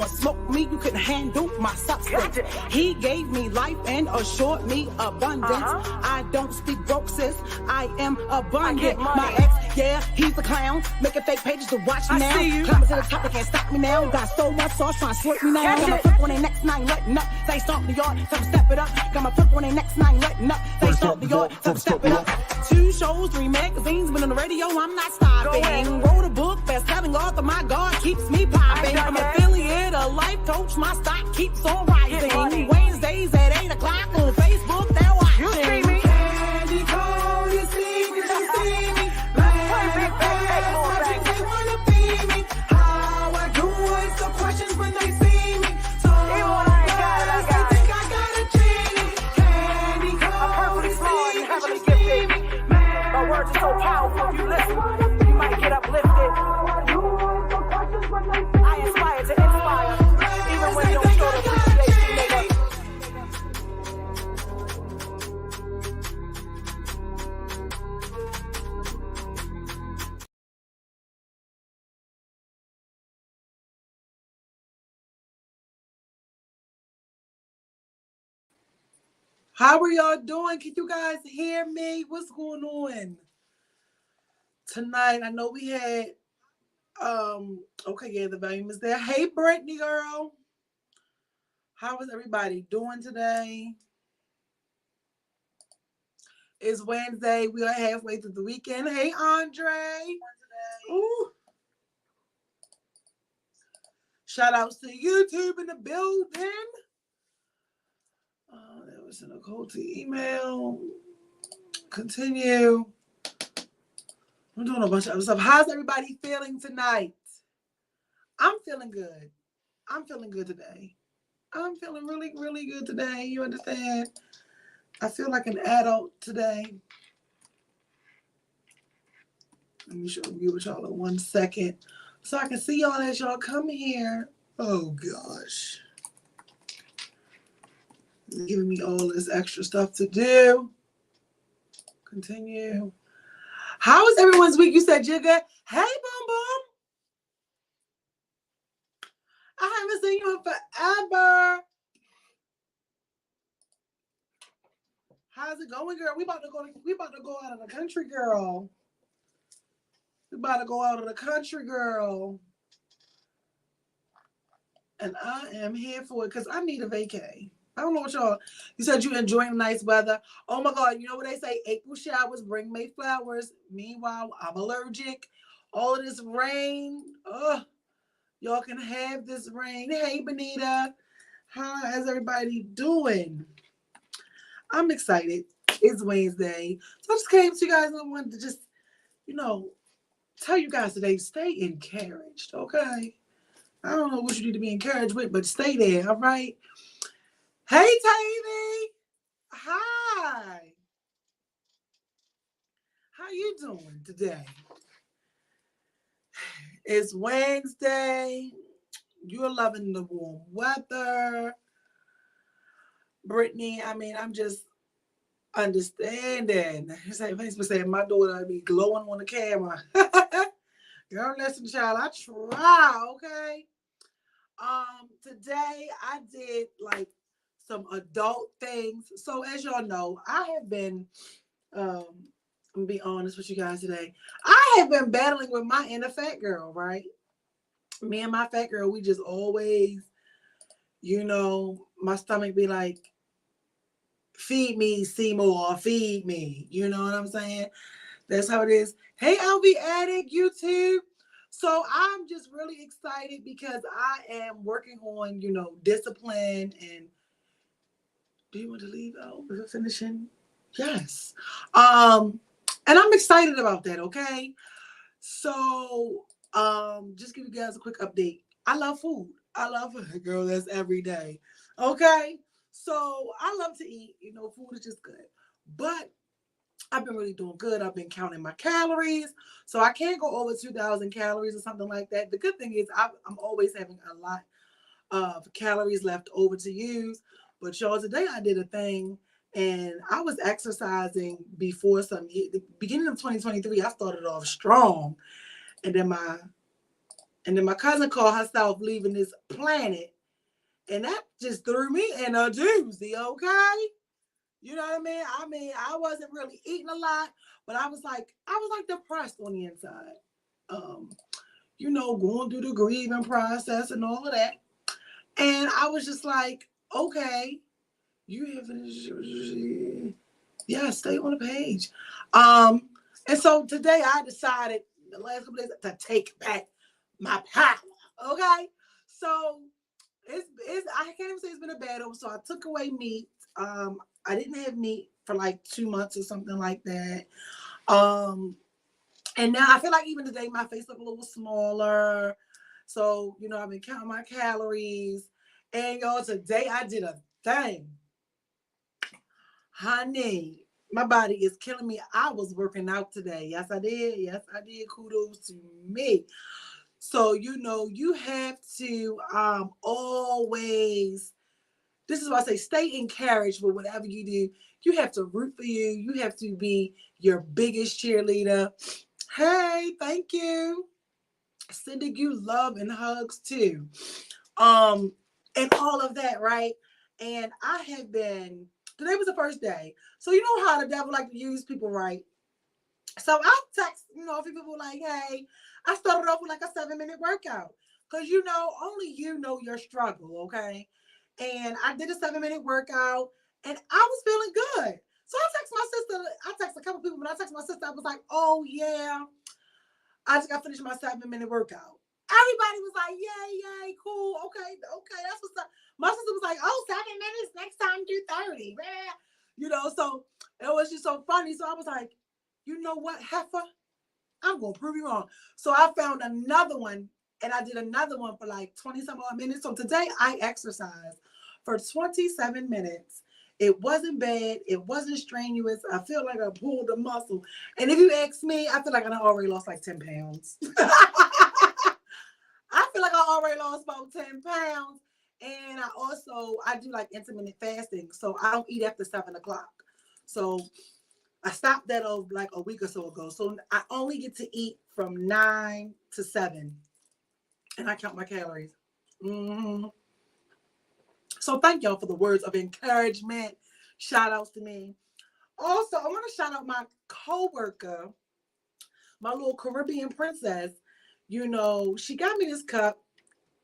never smoked me, you couldn't handle my substance. He gave me life and assured me abundance. I don't speak broke, sis, I am abundant. My ex, yeah, he's a clown, making fake pages to watch me now. Climbing to the top, they can't stop me now. Got so much sauce, trying to slurp me now. Got my flip on their next nine, letting up. They stomp the yard, tell them step it up. Got my flip on their next nine, letting up. They stomp the yard, tell them step it up. 2 shows, 3 magazines, been on the radio, I'm not stopping. Wrote a book, best-selling author, my God keeps me popping. I'm affiliate, a life coach, my stock keeps on rising. Wednesdays at 8 o'clock on Facebook, they're watching. You see me? Candy cold, you see me, you see me. They wanna be me. How I do is the questions when they see me. So even when I ain't got it, they think I got a genie. Candy cold, you see me, you see me. My words are so powerful, if you listen, you might get uplifted. I inspire to inspire, even when you don't show the appreciation, nigga. How are y'all doing? Can you guys hear me? What's going on tonight? I know we had okay, yeah, the volume is there. Hey Brittany girl. How is everybody doing today? It's Wednesday. We are halfway through the weekend. Hey Andre. Ooh. Shout outs to YouTube in the building. There was an occulty email. Continue. I'm doing a bunch of other stuff. How's everybody feeling tonight? I'm feeling good. I'm feeling good today. I'm feeling really, really good today. You understand? I feel like an adult today. Let me show you with y'all in 1 second so I can see y'all as y'all come here. Oh gosh. Giving me all this extra stuff to do. Continue. How was everyone's week? You said you're good. Hey, Boom Boom. I haven't seen you in forever. How's it going, girl? We about to go out of the country, girl. We about to go out of the country, girl. And I am here for it because I need a vacay. I don't know what y'all. You said you enjoying the nice weather. Oh my God, you know what they say? April showers bring May flowers. Meanwhile, I'm allergic. All of this rain. Ugh. Y'all can have this rain. Hey, Benita. How is everybody doing? I'm excited. It's Wednesday. So I just came to you guys and I wanted to just, tell you guys today, stay encouraged, okay? I don't know what you need to be encouraged with, but stay there, all right? Hey, Tavy. Hi. How you doing today? It's Wednesday. You're loving the warm weather. Brittany, I'm just understanding. Facebook saying my daughter be glowing on the camera. Girl, listen, child, I try, okay? Today I did some adult things. So as y'all know, I have been, I'm gonna be honest with you guys today. I have been battling with my inner fat girl, right? Me and my fat girl, we just always, my stomach be like, feed me, Seymour, feed me. You know what I'm saying? That's how it is. Hey, LV Addict, YouTube. So I'm just really excited because I am working on, discipline and do you want to leave out before finishing? Yes. And I'm excited about that, okay? So just give you guys a quick update. I love food. I love food, girl. That's every day. Okay? So I love to eat. Food is just good. But I've been really doing good. I've been counting my calories. So I can't go over 2,000 calories or something like that. The good thing is I'm always having a lot of calories left over to use. But y'all, today I did a thing and I was exercising before the beginning of 2023. I started off strong. And then my And then my cousin called herself leaving this planet. And that just threw me in a doozy, okay? You know what I mean? I wasn't really eating a lot, but I was like depressed on the inside. Going through the grieving process and all of that. And I was just like, okay, you have stay on the page. And so today I decided the last couple days to take back my power. Okay. So it's I can't even say it's been a battle. So I took away meat. I didn't have meat for like 2 months or something like that. And now I feel like even today my face look a little smaller. So, I've been counting my calories. And y'all, today I did a thing. Honey, my body is killing me. I was working out today. Yes, I did. Yes, I did. Kudos to me. So, you have to always, this is why I say stay encouraged with whatever you do. You have to root for you. You have to be your biggest cheerleader. Hey, thank you. Sending you love and hugs too. And all of that, right? And today was the first day. So you know how the devil like to use people, right? So I text, a few people like, hey, I started off with like a 7-minute workout. Because only you know your struggle, okay? And I did a 7-minute workout and I was feeling good. So I text a couple people, but I text my sister, I was like, oh yeah, I just got finished my 7-minute workout. Everybody was like, yay, cool, okay, that's what's up. My sister was like, oh, 7 minutes, next time do 30. So it was just so funny. So I was like, you know what, heifer? I'm going to prove you wrong. So I found another one, and I did another one for like 20-some odd minutes. So today I exercised for 27 minutes. It wasn't bad. It wasn't strenuous. I feel like I pulled a muscle. And if you ask me, I feel like I already lost like 10 pounds. I feel like I already lost about 10 pounds. And I do like intermittent fasting. So I don't eat after 7 o'clock. So I stopped that like a week or so ago. So I only get to eat from 9 to 7. And I count my calories. Mm-hmm. So thank y'all for the words of encouragement. Shout outs to me. Also, I want to shout out my coworker, my little Caribbean princess. She got me this cup.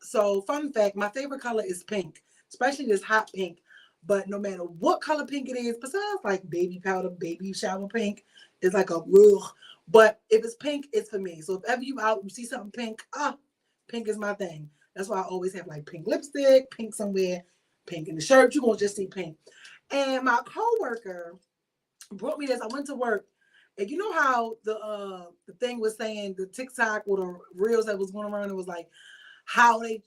So fun fact, my favorite color is pink, especially this hot pink. But no matter what color pink it is, besides like baby powder, baby shower pink, it's like a ugh. But if it's pink, it's for me. So if ever you out, you see something pink, pink is my thing. That's why I always have like pink lipstick, pink somewhere, pink in the shirt. You're going to just see pink. And my coworker brought me this. I went to work. And you know how the thing was saying, the TikTok or the reels that was going around, it was like how the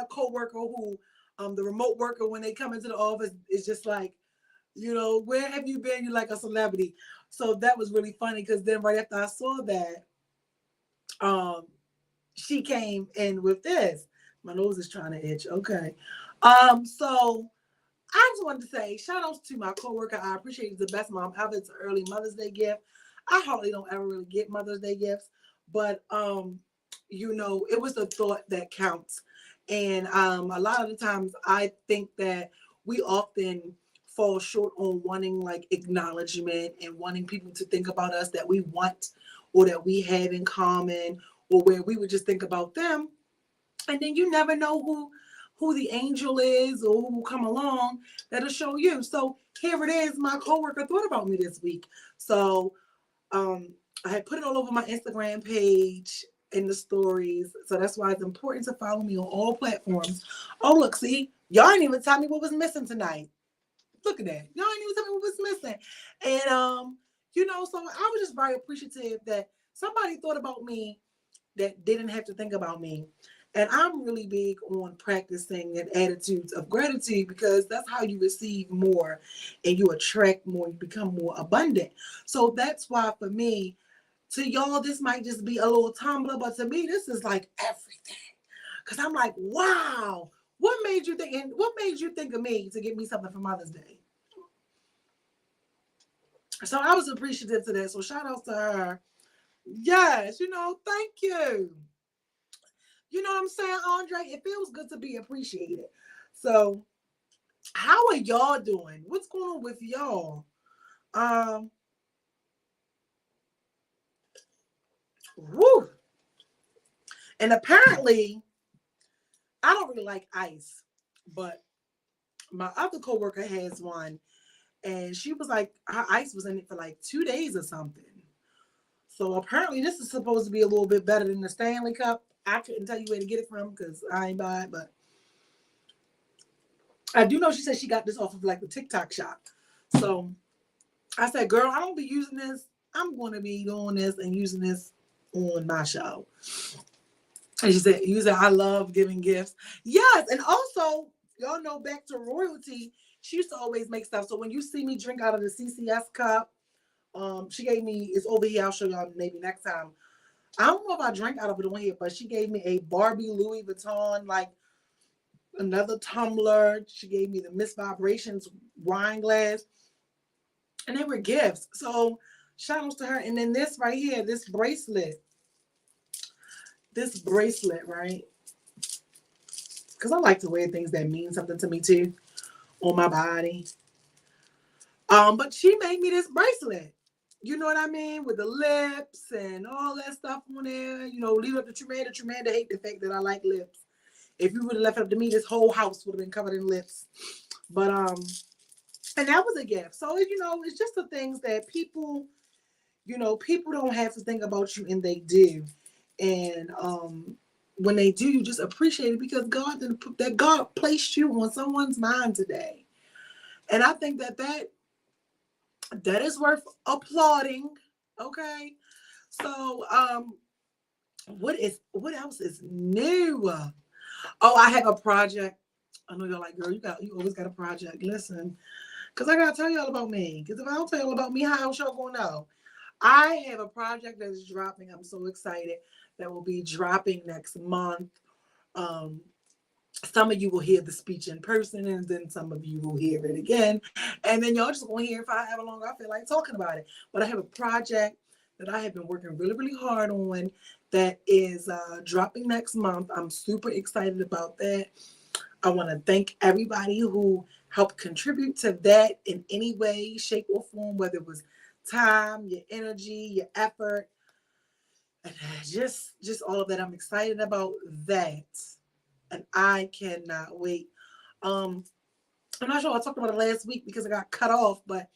coworker who the remote worker, when they come into the office, is just like, where have you been? You're like a celebrity. So that was really funny because then right after I saw that, she came in with this. My nose is trying to itch. Okay. So I just wanted to say shout outs to my coworker. I appreciate it. The best mom ever. It's an early Mother's Day gift. I hardly don't ever really get Mother's Day gifts, but it was the thought that counts. And a lot of the times I think that we often fall short on wanting like acknowledgement and wanting people to think about us that we want or that we have in common, or where we would just think about them. And then you never know who the angel is or who will come along that'll show you. So here it is. My coworker thought about me this week. So I had put it all over my Instagram page in the stories. So that's why it's important to follow me on all platforms. Oh, look, see, y'all ain't even tell me what was missing tonight. Look at that. Y'all ain't even tell me what was missing. And, so I was just very appreciative that somebody thought about me that didn't have to think about me. And I'm really big on practicing an attitudes of gratitude, because that's how you receive more and you attract more, you become more abundant. So that's why for me, to y'all, this might just be a little tumbler, but to me, this is like everything. Because I'm like, wow, what made you think of me to get me something for Mother's Day? So I was appreciative to that. So shout out to her. Yes, thank you. You know what I'm saying, Andre? It feels good to be appreciated. So, how are y'all doing? What's going on with y'all? Um, woo. And apparently, I don't really like ice, but my other coworker has one, and she was like, her ice was in it for like 2 days or something. So apparently, this is supposed to be a little bit better than the Stanley Cup. I couldn't tell you where to get it from because I ain't buy it, but I do know she said she got this off of like the TikTok shop. So I said, girl, I don't be using this. I'm going to be doing this and using this on my show. And she said, I love giving gifts. Yes. And also, y'all know, back to royalty, she used to always make stuff. So when you see me drink out of the CCS cup, she gave me, it's over here. I'll show y'all maybe next time. I don't know if I drank out of it on here, but she gave me a Barbie Louis Vuitton, like another tumbler. She gave me the Miss Vibrations wine glass. And they were gifts. So shout outs to her. And then this right here, this bracelet, right? Because I like to wear things that mean something to me too on my body. But she made me this bracelet. You know what I mean? With the lips and all that stuff on there. You know, leave it up to Tremanda. Tremanda hate the fact that I like lips. If you would have left it up to me, this whole house would have been covered in lips. But and that was a gift. So, you know, it's just the things that people, you know, people don't have to think about you, and they do. And when they do, you just appreciate it because God placed you on someone's mind today. And I think that is worth applauding. Okay. So what else is new? Oh, I have a project. I know you're like, girl, you always got a project. Listen, because I gotta tell y'all about me. Because if I don't tell y'all about me, how else y'all gonna know? I have a project that is dropping. I'm so excited. That will be dropping next month. Some of you will hear the speech in person, and then some of you will hear it again. And then y'all just gonna hear if I have long I feel like talking about it. But I have a project that I have been working really, really hard on that is dropping next month. I'm super excited about that. I want to thank everybody who helped contribute to that in any way, shape, or form, whether it was time, your energy, your effort, and just all of that. I'm excited about that, and I cannot wait. I'm not sure I talked about it last week because I got cut off, but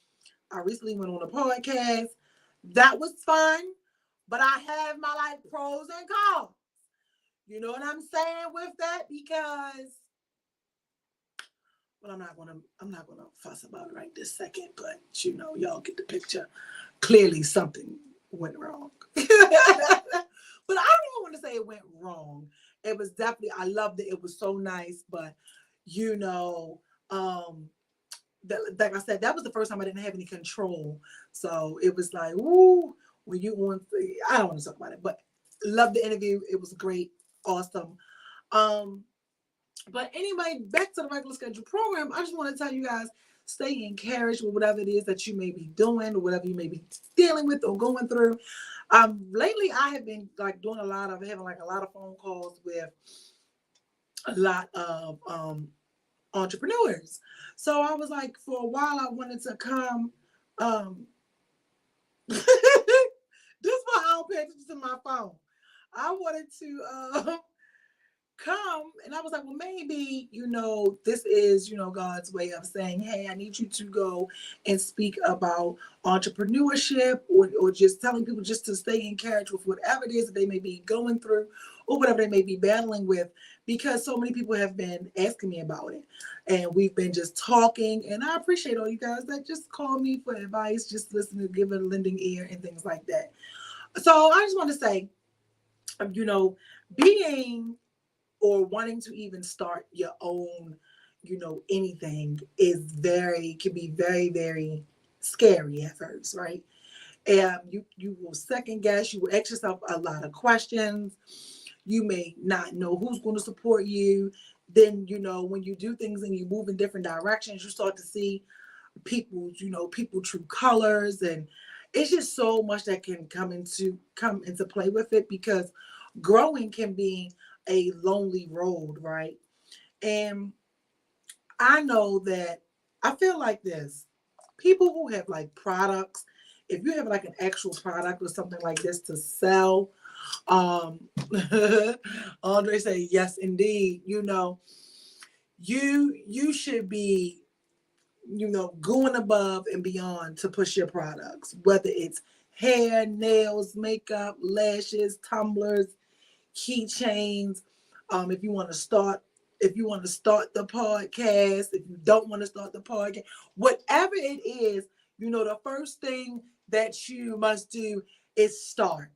I recently went on a podcast. That was fun, but I have my like pros and cons. You know what I'm saying with that? Because, well, I'm not gonna fuss about it right this second, but you know, y'all get the picture. Clearly something went wrong. But I don't want to say it went wrong. It was definitely, I loved it. It was so nice, but you know, like I said, that was the first time I didn't have any control. So it was like, ooh, when you want, I don't want to talk about it, but loved the interview. It was great, awesome. But anyway, back to the regular schedule program. I just want to tell you guys, stay encouraged with whatever it is that you may be doing or whatever you may be dealing with or going through. Lately I have been like having a lot of phone calls with a lot of entrepreneurs. So I was like, for a while I wanted to come. This is why I don't pay attention to my phone. I wanted to come, and I was like, well, maybe, you know, this is, you know, God's way of saying, hey, I need you to go and speak about entrepreneurship or just telling people just to stay encouraged with whatever it is that they may be going through or whatever they may be battling with, because so many people have been asking me about it, and we've been just talking, and I appreciate all you guys that just call me for advice, just listen to give it a lending ear and things like that. So I just want to say, you know, being or wanting to even start your own, you know, anything can be very, very scary at first, right? And you will second guess, you will ask yourself a lot of questions. You may not know who's going to support you. Then, you know, when you do things and you move in different directions, you start to see people true colors, and it's just so much that can come into play with it, because growing can be a lonely road, right? And I know that I feel like this. People who have like products, if you have like an actual product or something like this to sell, um Andre say yes indeed, you should be, going above and beyond to push your products, whether it's hair, nails, makeup, lashes, tumblers, keychains. If you want to start, the podcast, if you don't want to start the podcast, whatever it is, the first thing that you must do is start,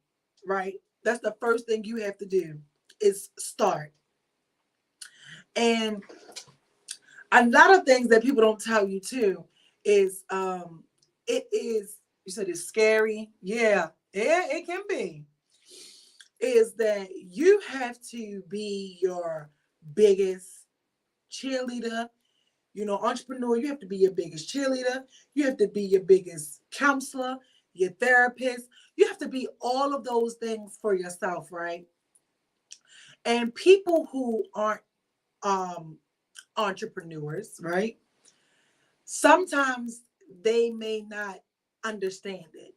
right? That's the first thing you have to do is start. And a lot of things that people don't tell you too is it is, you said it's scary. Yeah, it can be. Is that you have to be your biggest cheerleader. Entrepreneur, you have to be your biggest cheerleader. You have to be your biggest counselor, your therapist. You have to be all of those things for yourself, right? And people who aren't entrepreneurs, right? Sometimes they may not understand it.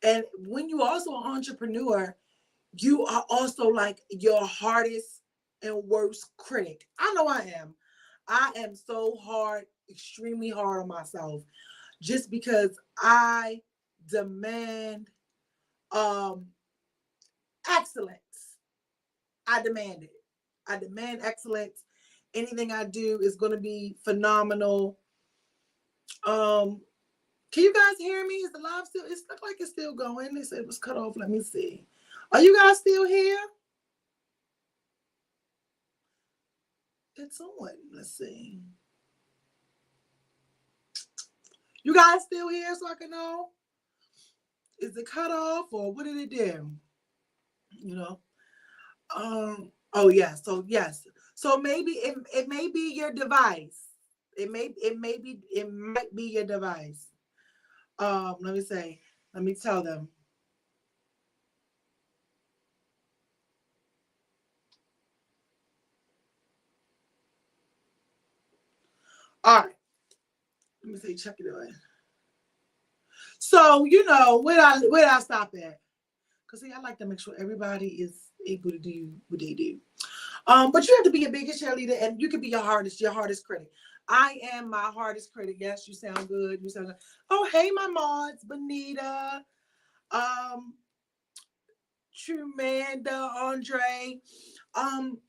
And when you're also an entrepreneur, you are also like your hardest and worst critic. I know I am. I am so hard, extremely hard on myself, just because I demand excellence. I demand it. I demand excellence. Anything I do is going to be phenomenal. Can you guys hear me? Is the live still? It looks like it's still going. They said it was cut off. Let me see. Are you guys still here? It's on. Let's see. You guys still here so I can know? Is it cut off or what did it do? Oh yeah. So yes. So maybe it may be your device. It might be your device. Let me tell them. All right. Let me say, check it out. So, where I stop at? Because I like to make sure everybody is able to do what they do. But you have to be your biggest cheerleader, and you can be your hardest critic. I am my hardest critic. Yes, you sound good. You sound good. Oh, hey, my mods, Benita, Trumanda, Andre. And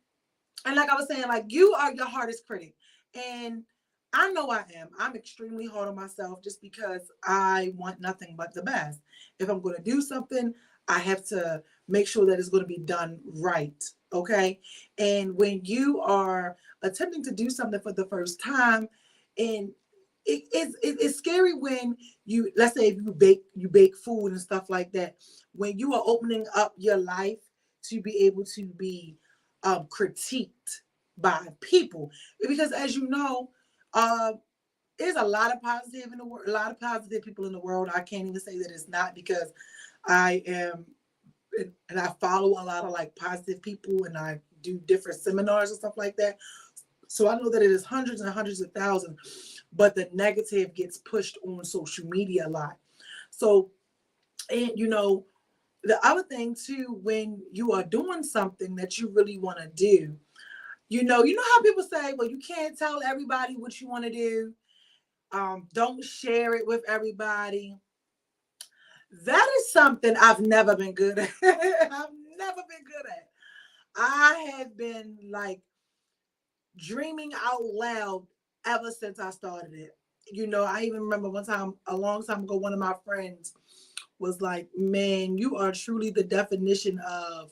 like I was saying, like you are your hardest critic. And I know I am. I'm extremely hard on myself just because I want nothing but the best. If I'm going to do something, I have to make sure that it's going to be done right. Okay. And when you are attempting to do something for the first time, and it's scary when let's say if you bake food and stuff like that, when you are opening up your life to be able to be critiqued by people, because as you know, there's a lot of positive in the world, a lot of positive people in the world. I can't even say that it's not, because I am, and I follow a lot of like positive people, and I do different seminars and stuff like that. So I know that it is hundreds and hundreds of thousands, but the negative gets pushed on social media a lot. So, and the other thing too, when you are doing something that you really want to do, you know how people say, well, you can't tell everybody what you want to do. Don't share it with everybody. That is something I've never been good at. I've never been good at. I have been like dreaming out loud ever since I started it. I even remember one time, a long time ago, one of my friends was like, man, you are truly the definition of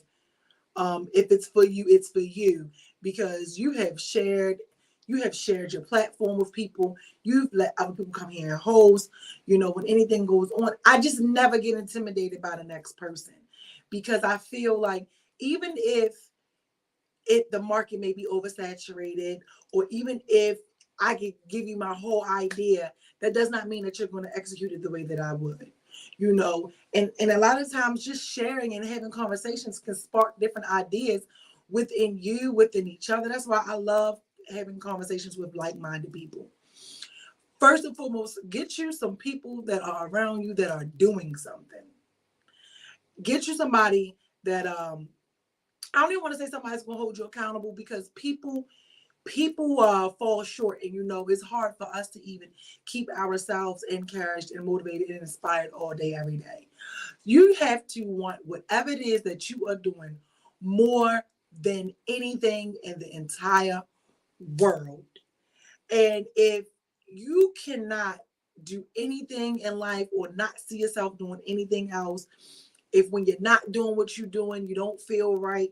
if it's for you, it's for you, because you have shared your platform with people. You've let other people come here and host. When anything goes on, I just never get intimidated by the next person, because I feel like even if the market may be oversaturated, or even if I could give you my whole idea, that does not mean that you're going to execute it the way that I would. And a lot of times just sharing and having conversations can spark different ideas within you, within each other. That's why I love having conversations with like-minded people. First and foremost, get you some people that are around you that are doing something. Get you somebody that I don't even want to say somebody's gonna hold you accountable, because people fall short, and it's hard for us to even keep ourselves encouraged and motivated and inspired all day, every day. You have to want whatever it is that you are doing more than anything in the entire world. And if you cannot do anything in life or not see yourself doing anything else, if when you're not doing what you're doing, you don't feel right,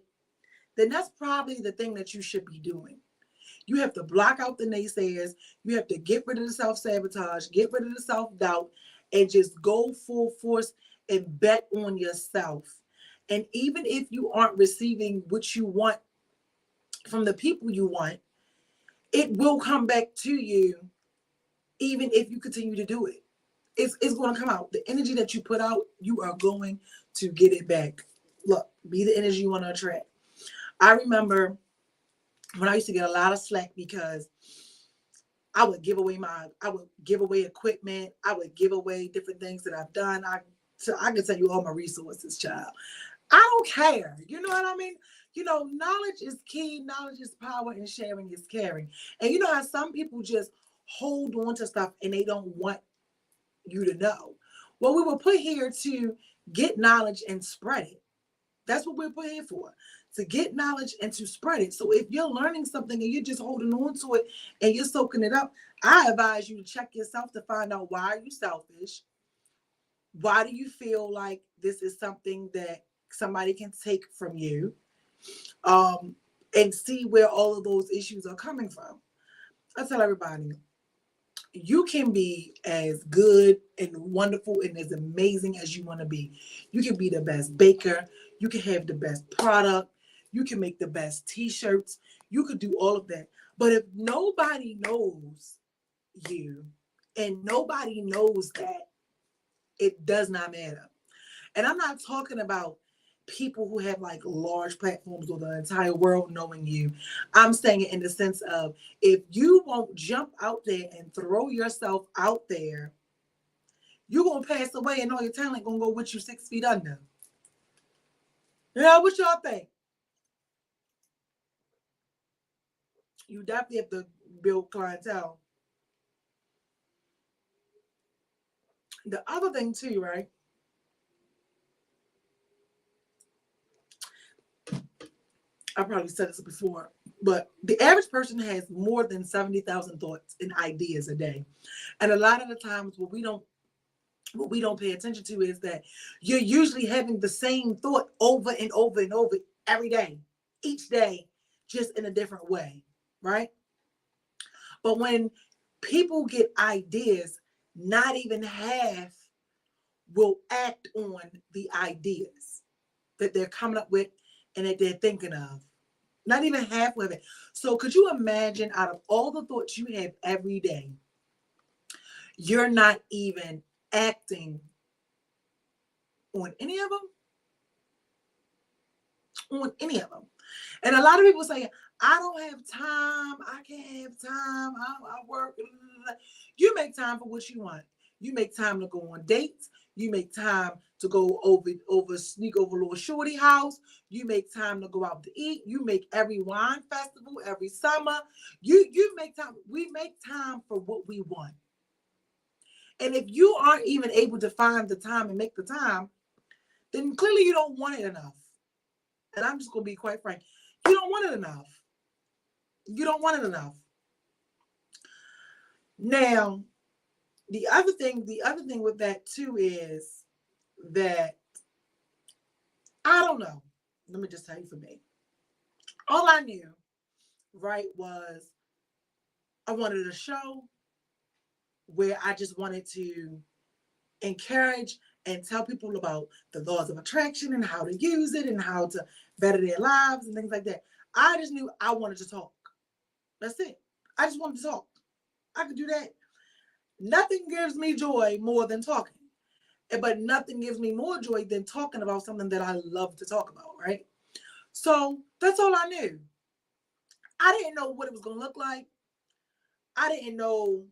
then that's probably the thing that you should be doing. You have to block out the naysayers. You have to get rid of the self-sabotage, get rid of the self-doubt, and just go full force and bet on yourself. And even if you aren't receiving what you want from the people you want, it will come back to you, even if you continue to do it. It's going to come out. The energy that you put out, you are going to get it back. Look, be the energy you want to attract. I remember when I used to get a lot of slack because I would give away equipment. I would give away different things that I've done. I can tell you all my resources, child. I don't care. You know what I mean? Knowledge is key. Knowledge is power, and sharing is caring. And you know how some people just hold on to stuff and they don't want you to know. Well, we were put here to get knowledge and spread it. That's what we're put here for, to get knowledge and to spread it. So if you're learning something and you're just holding on to it and you're soaking it up, I advise you to check yourself to find out, why are you selfish? Why do you feel like this is something that somebody can take from you? And see where all of those issues are coming from. I tell everybody, you can be as good and wonderful and as amazing as you want to be. You can be the best baker. You can have the best product. You can make the best t-shirts. You could do all of that. But if nobody knows you and nobody knows that, it does not matter. And I'm not talking about people who have like large platforms or the entire world knowing you. I'm saying it in the sense of, if you won't jump out there and throw yourself out there, you're going to pass away and all your talent going to go with you 6 feet under. What y'all think? You definitely have to build clientele. The other thing too, right? I probably said this before, but the average person has more than 70,000 thoughts and ideas a day. And a lot of the times what we don't pay attention to is that you're usually having the same thought over and over and over every day, each day, just in a different way, right? But when people get ideas, not even half will act on the ideas that they're coming up with and that they're thinking of. Not even half of it. So could you imagine, out of all the thoughts you have every day, you're not even acting on any of them? On any of them. And a lot of people say, I don't have time. I can't have time. I work. You make time for what you want. You make time to go on dates. You make time to go sneak over little shorty house. You make time to go out to eat. You make every wine festival every summer. You make time. We make time for what we want. And if you aren't even able to find the time and make the time, then clearly you don't want it enough. And I'm just going to be quite frank. You don't want it enough. You don't want it enough. Now, the other thing with that too is that, I don't know. Let me just tell you, for me, all I knew, right, was I wanted a show where I just wanted to encourage and tell people about the laws of attraction and how to use it and how to better their lives and things like that. I just knew I wanted to talk. That's it. I just wanted to talk. I could do that. Nothing gives me joy more than talking. But nothing gives me more joy than talking about something that I love to talk about, right? So that's all I knew. I didn't know what it was going to look like. I didn't know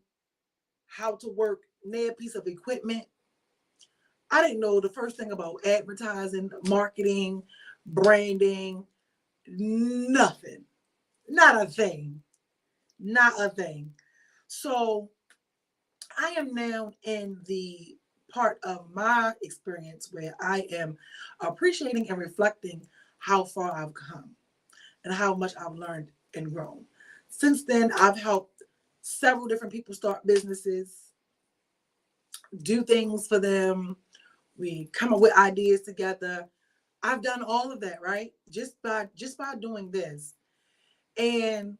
how to work near a piece of equipment. I didn't know the first thing about advertising, marketing, branding, nothing. Not a thing. Not a thing. So I am now in the part of my experience where I am appreciating and reflecting how far I've come and how much I've learned and grown. Since then, I've helped several different people start businesses, do things for them. We come up with ideas together. I've done all of that, right? Just by doing this. And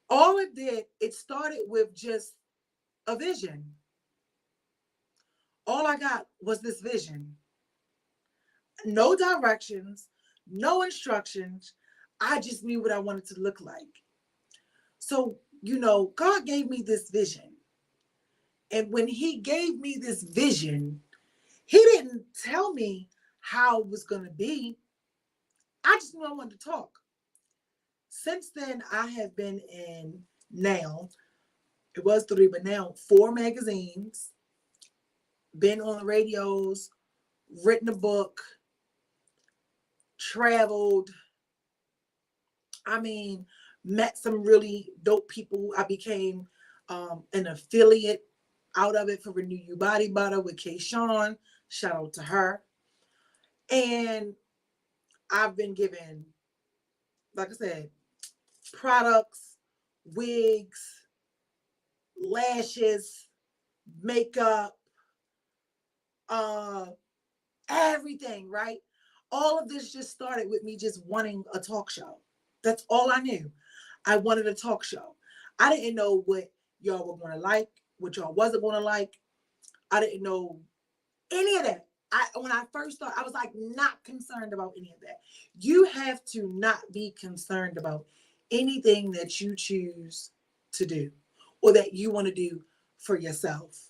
all it did, it started with just a vision. All I got was this vision. No directions, no instructions. I just knew what I wanted to look like. So, God gave me this vision. And when he gave me this vision, he didn't tell me how it was going to be. I just knew I wanted to talk. Since then, I have been in now, it was 3, but now 4 magazines, been on the radios, written a book, traveled. I mean, met some really dope people. I became an affiliate out of it for Renew You Body Butter with Kayshawn. Shout out to her. And I've been given, like I said, products, wigs, lashes, makeup, everything, right? All of this just started with me just wanting a talk show. That's all I knew. I wanted a talk show. I didn't know what y'all were going to like, what y'all wasn't going to like. I didn't know any of that. When I first started, I was like not concerned about any of that. You have to not be concerned about anything that you choose to do or that you want to do for yourself.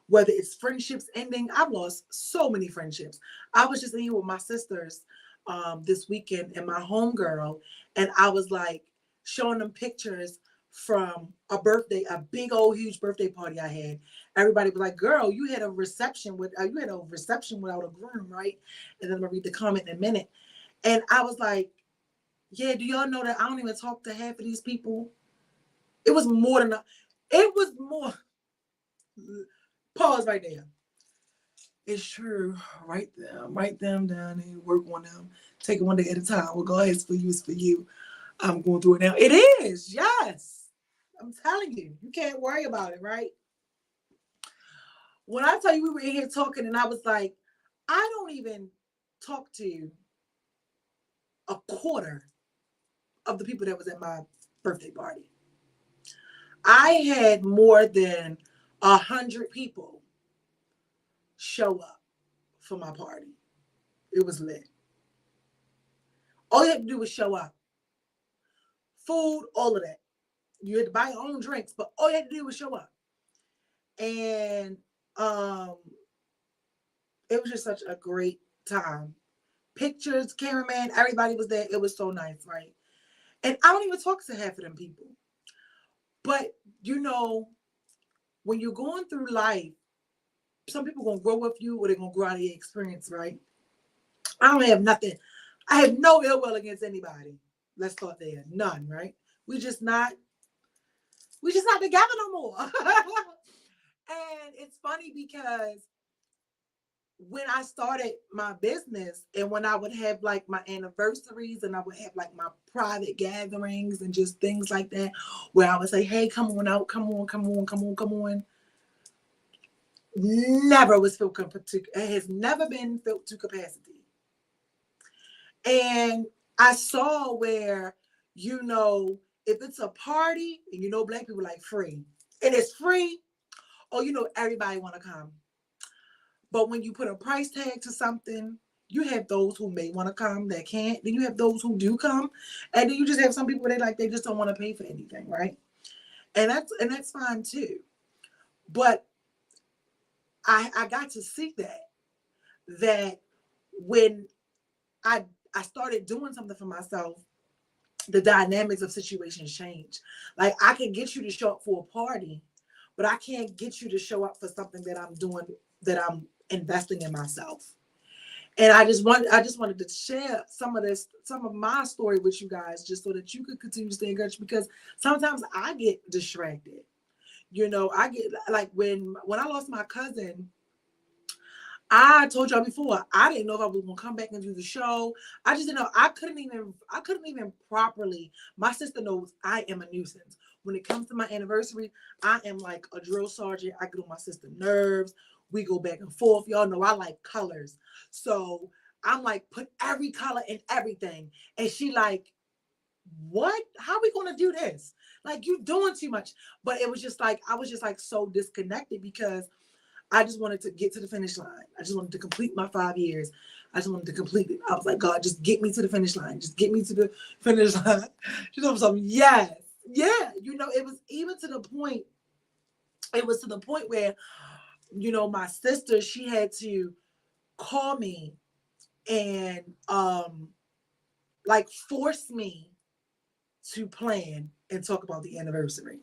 Whether it's friendships ending, I've lost so many friendships. I was just in here with my sisters this weekend and my homegirl, and I was like showing them pictures from a big old huge birthday party I had. Everybody was like, "Girl, you had a reception without a groom, right?" And then I'm gonna read the comment in a minute. And I was like, "Yeah, do y'all know that I don't even talk to half of these people?" It was more than it was more. Pause right there. It's true. Write them down and work on them. Take it one day at a time. What God has for you is for you. I'm going through it now. It is, yes. I'm telling you, you can't worry about it, right? When I tell you we were in here talking and I was like, I don't even talk to a quarter of the people that was at my birthday party. I had more than 100 people show up for my party. It was lit. All you had to do was show up. Food, all of that. You had to buy your own drinks, but all you had to do was show up. And it was just such a great time. Pictures, cameraman, everybody was there. It was so nice, right? And I don't even talk to half of them people. But, when you're going through life, some people going to grow with you or they're going to grow out of your experience, right? I don't have nothing. I have no ill will against anybody. Let's start there. None, right? We just not together no more. And it's funny because when I started my business and when I would have like my anniversaries and I would have like my private gatherings and just things like that, where I would say, hey, come on out, come on. Never was filled it has never been filled to capacity. And I saw where, if it's a party and black people like free and it's free, everybody want to come. But when you put a price tag to something, you have those who may want to come that can't. Then you have those who do come, and then you just have some people they just don't want to pay for anything, right? And that's fine too. But I got to see that when I I started doing something for myself, the dynamics of situations change. Like I can get you to show up for a party, but I can't get you to show up for something that I'm doing, that I'm investing in myself. And I just wanted to share some of my story with you guys, just so that you could continue to stay encouraged, because sometimes I get distracted. You know, I get like when I lost my cousin, I told y'all before, I didn't know if I was gonna come back and do the show. I just didn't know. I couldn't even properly. My sister knows I am a nuisance. When it comes to my anniversary, I am like a drill sergeant. I get on my sister's nerves. We go back and forth. Y'all know I like colors. So I'm like, put every color in everything. And she like, what? How are we gonna do this? Like, you doing too much. But it was just like, I was just like so disconnected, because I just wanted to get to the finish line. I just wanted to complete my 5 years. I just wanted to complete it. I was like, God, just get me to the finish line. Just get me to the finish line. You know something? Yes. Yeah. You know, it was to the point where, you know, my sister, she had to call me and like force me to plan and talk about the anniversary.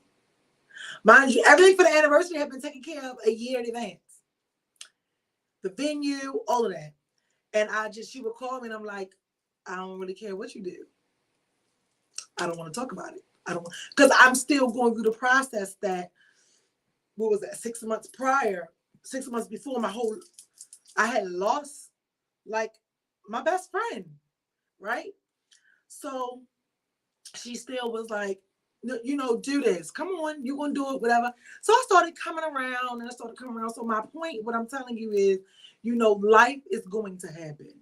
Mind you, everything for the anniversary had been taken care of a year in advance. The venue, all of that. And she would call me and I'm like, I don't really care what you do. I don't want to talk about it. Because I'm still going through the process that, what was that, 6 months prior, 6 months before, I had lost like my best friend, right? So she still was like, you know, do this. Come on, you're going to do it, whatever. So I started coming around. So my point, what I'm telling you is, you know, life is going to happen.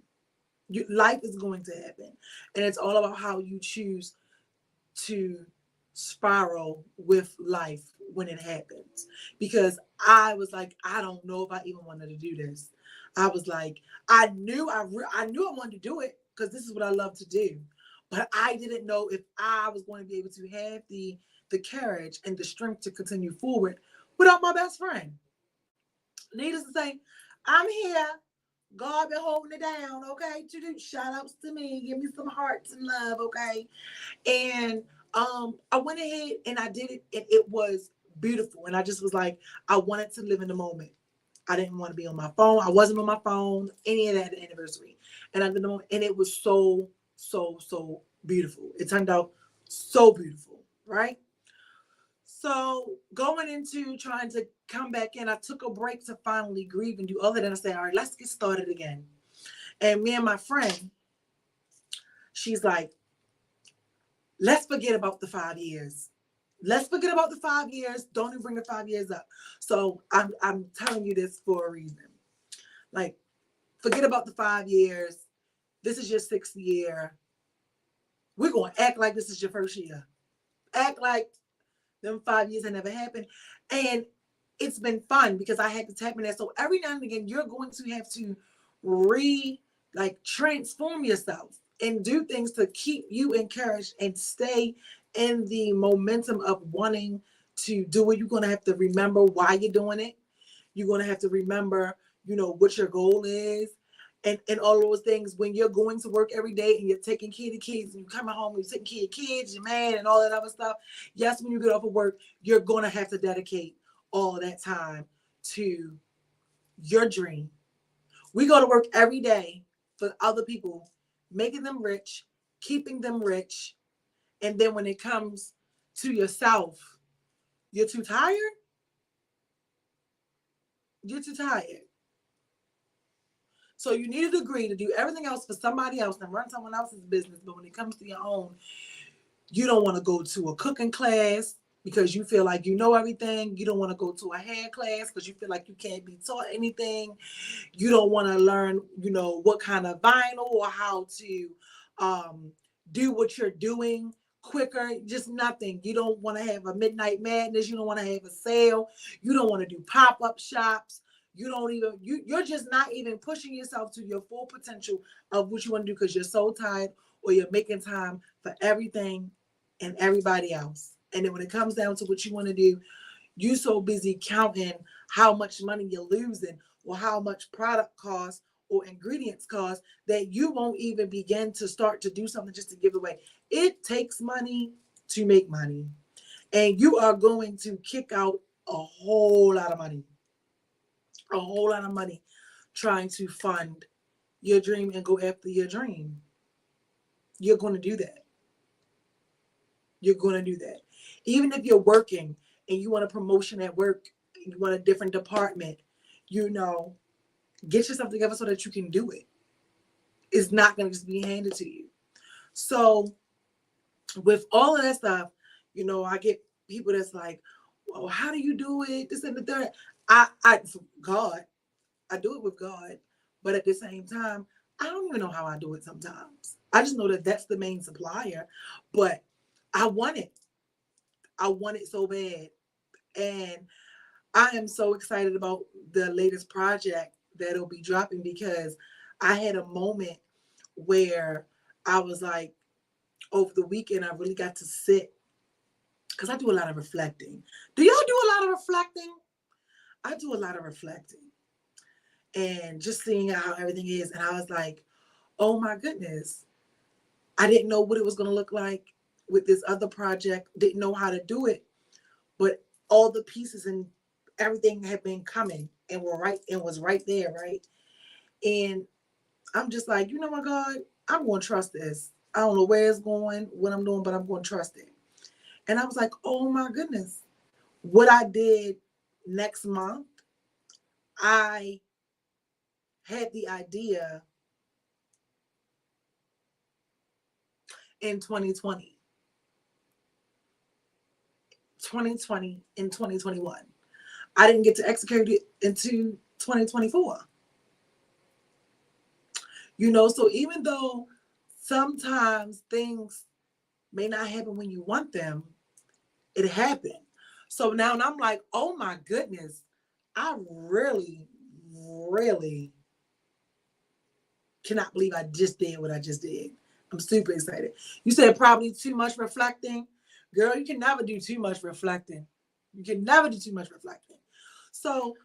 Life is going to happen. And it's all about how you choose to spiral with life when it happens. Because I was like, I don't know if I even wanted to do this. I was like, I knew I wanted to do it, because this is what I love to do. But I didn't know if I was going to be able to have the courage and the strength to continue forward without my best friend. Needless to say, I'm here. God been holding it down, okay? To do shout outs to me, give me some hearts and love, okay? And I went ahead and I did it, and it was beautiful. And I just was like, I wanted to live in the moment. I didn't want to be on my phone. I wasn't on my phone, any of that at the anniversary. And I did the moment, and it was so beautiful. It turned out so beautiful, right? So going into trying to come back in, I took a break to finally grieve and do other than I say, all right, let's get started again. And me and my friend, she's like, let's forget about the 5 years. Let's forget about the 5 years. Don't even bring the 5 years up. So I'm telling you this for a reason. Like, forget about the 5 years. This is your 6th year. We're going to act like this is your first year. Act like them 5 years had never happened. And it's been fun because I had to tap in there. So every now and again, you're going to have to transform yourself and do things to keep you encouraged and stay in the momentum of wanting to do it. You're going to have to remember why you're doing it. You're going to have to remember, you know, what your goal is. And all those things, when you're going to work every day and you're taking care of the kids and you're coming home and you're taking care of kids, your man and all that other stuff. Yes, when you get off of work, you're going to have to dedicate all that time to your dream. We go to work every day for other people, making them rich, keeping them rich. And then when it comes to yourself, you're too tired. You're too tired. So you need a degree to do everything else for somebody else and run someone else's business. But when it comes to your own, you don't want to go to a cooking class because you feel like you know everything. You don't want to go to a hair class because you feel like you can't be taught anything. You don't want to learn, you know, what kind of vinyl or how to do what you're doing quicker. Just nothing. You don't want to have a midnight madness. You don't want to have a sale. You don't want to do pop-up shops. You're just not even pushing yourself to your full potential of what you want to do because you're so tired or you're making time for everything and everybody else. And then when it comes down to what you want to do, you're so busy counting how much money you're losing or how much product costs or ingredients cost that you won't even begin to start to do something just to give away. It takes money to make money. And you are going to kick out a whole lot of money. A whole lot of money trying to fund your dream and go after your dream. You're going to do that. You're going to do that. Even if you're working and you want a promotion at work, you want a different department, you know, get yourself together so that you can do it. It's not going to just be handed to you. So with all of that stuff, you know, I get people that's like, well, how do you do it? This and the third. God, I do it with God. But at the same time, I don't even know how I do it sometimes. I just know that that's the main supplier. But I want it. I want it so bad. And I am so excited about the latest project that'll be dropping, because I had a moment where I was like, over the weekend, I really got to sit, because I do a lot of reflecting. Do y'all do a lot of reflecting? I do a lot of reflecting and just seeing how everything is. And I was like, oh my goodness, I didn't know what it was going to look like with this other project, didn't know how to do it, but all the pieces and everything had been coming and was right there, right? And I'm just like, you know what, God, I'm going to trust this. I don't know where it's going, what I'm doing, but I'm going to trust it. And I was like, oh my goodness, what I did next month, I had the idea in 2020 and 2021. I didn't get to execute it into 2024. You know, so even though sometimes things may not happen when you want them, it happened. So now I'm like, oh my goodness, I really, really cannot believe I just did what I just did. I'm super excited. You said probably too much reflecting. Girl, you can never do too much reflecting. You can never do too much reflecting. So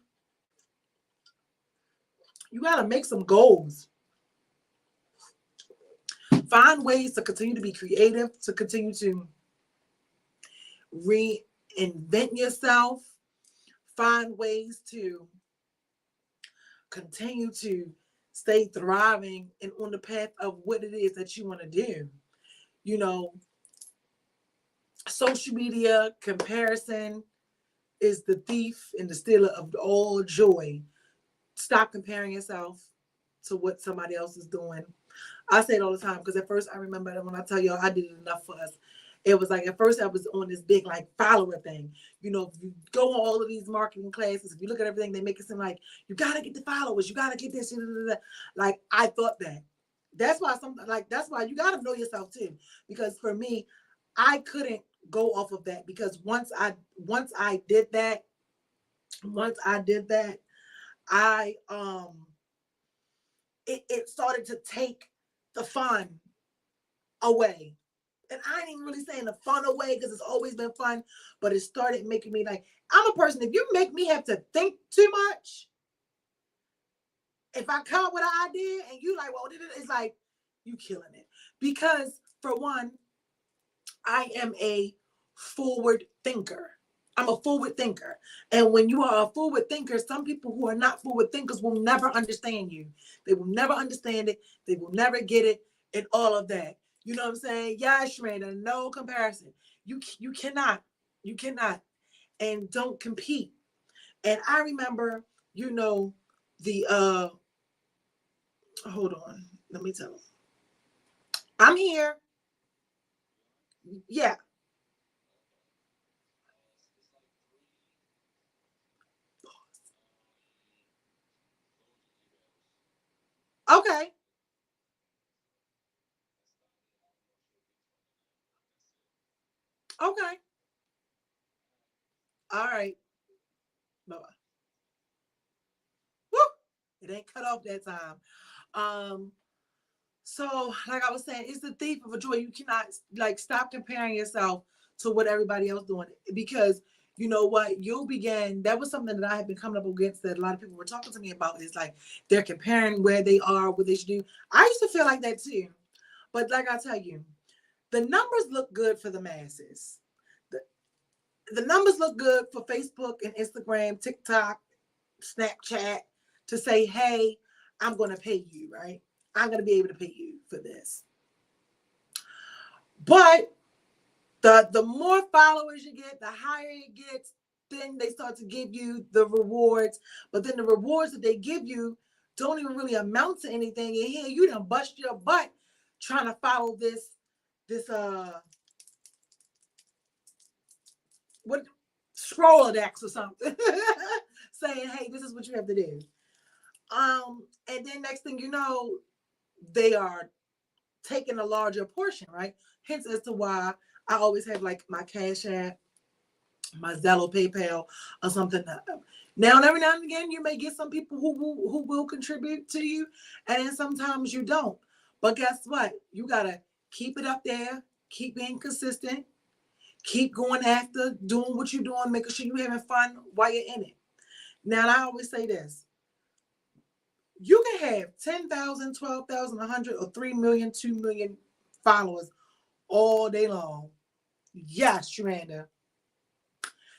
you got to make some goals. Find ways to continue to be creative, to continue to reinvent yourself. Find ways to continue to stay thriving and on the path of what it is that you want to do. You know, social media comparison is the thief and the stealer of all joy. Stop comparing yourself to what somebody else is doing. I say it all the time, because at first I remember that when I tell y'all I did it enough for us. It was like, at first I was on this big like follower thing. You know, if you go on all of these marketing classes, if you look at everything, they make it seem like you got to get the followers, you got to get this. Like, I thought that. That's why that's why you got to know yourself too. Because for me, I couldn't go off of that, because once I did that, it started to take the fun away. And I ain't even really saying the fun away, because it's always been fun, but it started making me like, I'm a person, if you make me have to think too much, if I come up with an idea and you like, well, it's like, you killing it. Because for one, I am a forward thinker. I'm a forward thinker. And when you are a forward thinker, some people who are not forward thinkers will never understand you. They will never understand it. They will never get it, and all of that. You know what I'm saying? Yeah, Sharina, no comparison. You cannot. You cannot. And don't compete. And I remember, you know, hold on. Let me tell them. I'm here. Yeah. Okay. Okay. All right. Bye-bye. Woo! It ain't cut off that time. So like I was saying, it's the thief of a joy. You cannot like stop comparing yourself to what everybody else doing, because you know what, you'll begin. That was something that I had been coming up against that a lot of people were talking to me about, is like they're comparing where they are, what they should do. I used to feel like that too. But like I tell you, the numbers look good for the masses. The numbers look good for Facebook and Instagram, TikTok, Snapchat to say, hey, I'm going to pay you, right? I'm going to be able to pay you for this. But the more followers you get, the higher it gets, then they start to give you the rewards. But then the rewards that they give you don't even really amount to anything. And here you done bust your butt trying to follow this what Scrollodex or something, saying, hey, this is what you have to do. And then next thing you know, they are taking a larger portion, right? Hence as to why I always have like my Cash App, my Zelle, PayPal, or something. Now and every now and again, you may get some people who will contribute to you, and then sometimes you don't. But guess what? You gotta keep it up there, keep being consistent, keep going after doing what you're doing, making sure you're having fun while you're in it. Now, I always say this. You can have 10,000, 12,000, 100, or 3 million, 2 million followers all day long. Yes, Sharanda.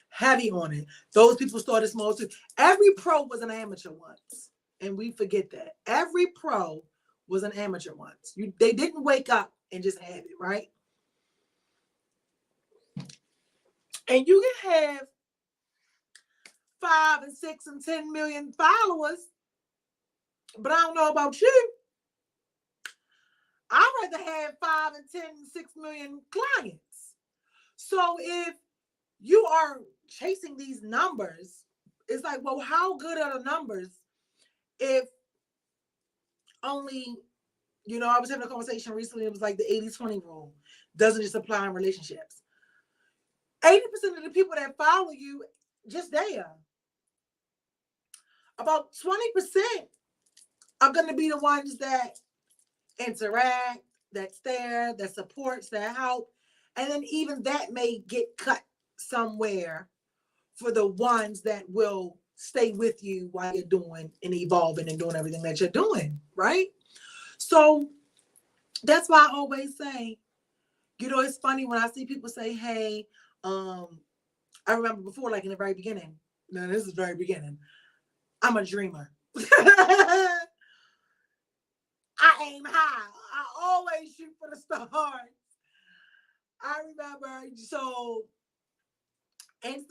Heavy on it. Those people started small too. Every pro was an amateur once. And we forget that. Every pro was an amateur once. They didn't wake up and just have it, right? And you can have 5 and 6 and 10 million followers, but I don't know about you. I'd rather have 5 and 10 and 6 million clients. So if you are chasing these numbers, it's like, well, how good are the numbers if only, I was having a conversation recently. It was like the 80-20 rule doesn't just apply in relationships. 80% of the people that follow you just there. About 20% are going to be the ones that interact, that's there, that supports, that help. And then even that may get cut somewhere for the ones that will stay with you while you're doing and evolving and doing everything that you're doing, right? So that's why I always say, it's funny when I see people say, hey, I remember before, like in the very beginning, now this is very beginning, I'm a dreamer. I aim high. I always shoot for the stars. I remember, so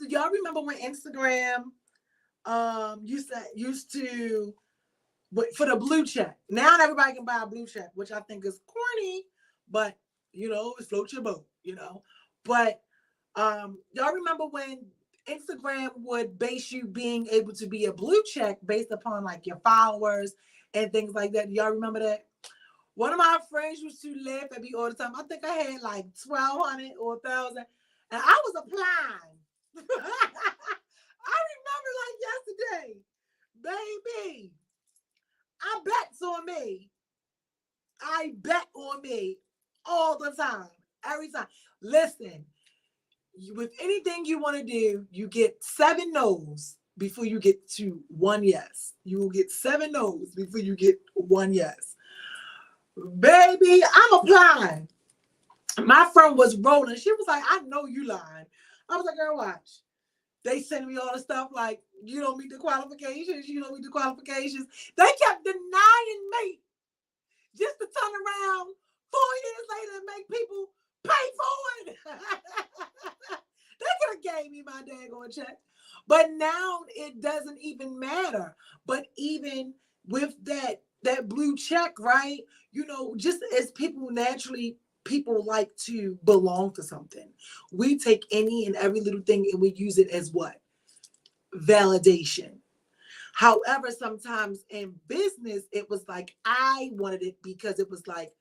y'all remember when Instagram used to for the blue check. Now everybody can buy a blue check, which I think is corny, but it floats your boat, But y'all remember when Instagram would base you being able to be a blue check based upon like your followers and things like that? Y'all remember that? One of my friends used to laugh at me all the time. I think I had like 1,200 or 1,000, and I was applying. I remember like yesterday, baby. I bets on me. I bet on me all the time, every time. Listen, with anything you want to do, you get 7 no's before you get to 1 yes. You will get 7 no's before you get 1 yes. Baby, I'm applying. My friend was rolling. She was like, I know you lying. I was like, girl, watch. They send me all the stuff like, you don't meet the qualifications. You don't meet the qualifications. They kept denying me just to turn around 4 years later and make people pay for it. They could have gave me my daggone check. But now it doesn't even matter. But even with that blue check, right? Just as people naturally, people like to belong to something. We take any and every little thing and we use it as what? Validation. However, sometimes in business, it was like, I wanted it because it was like,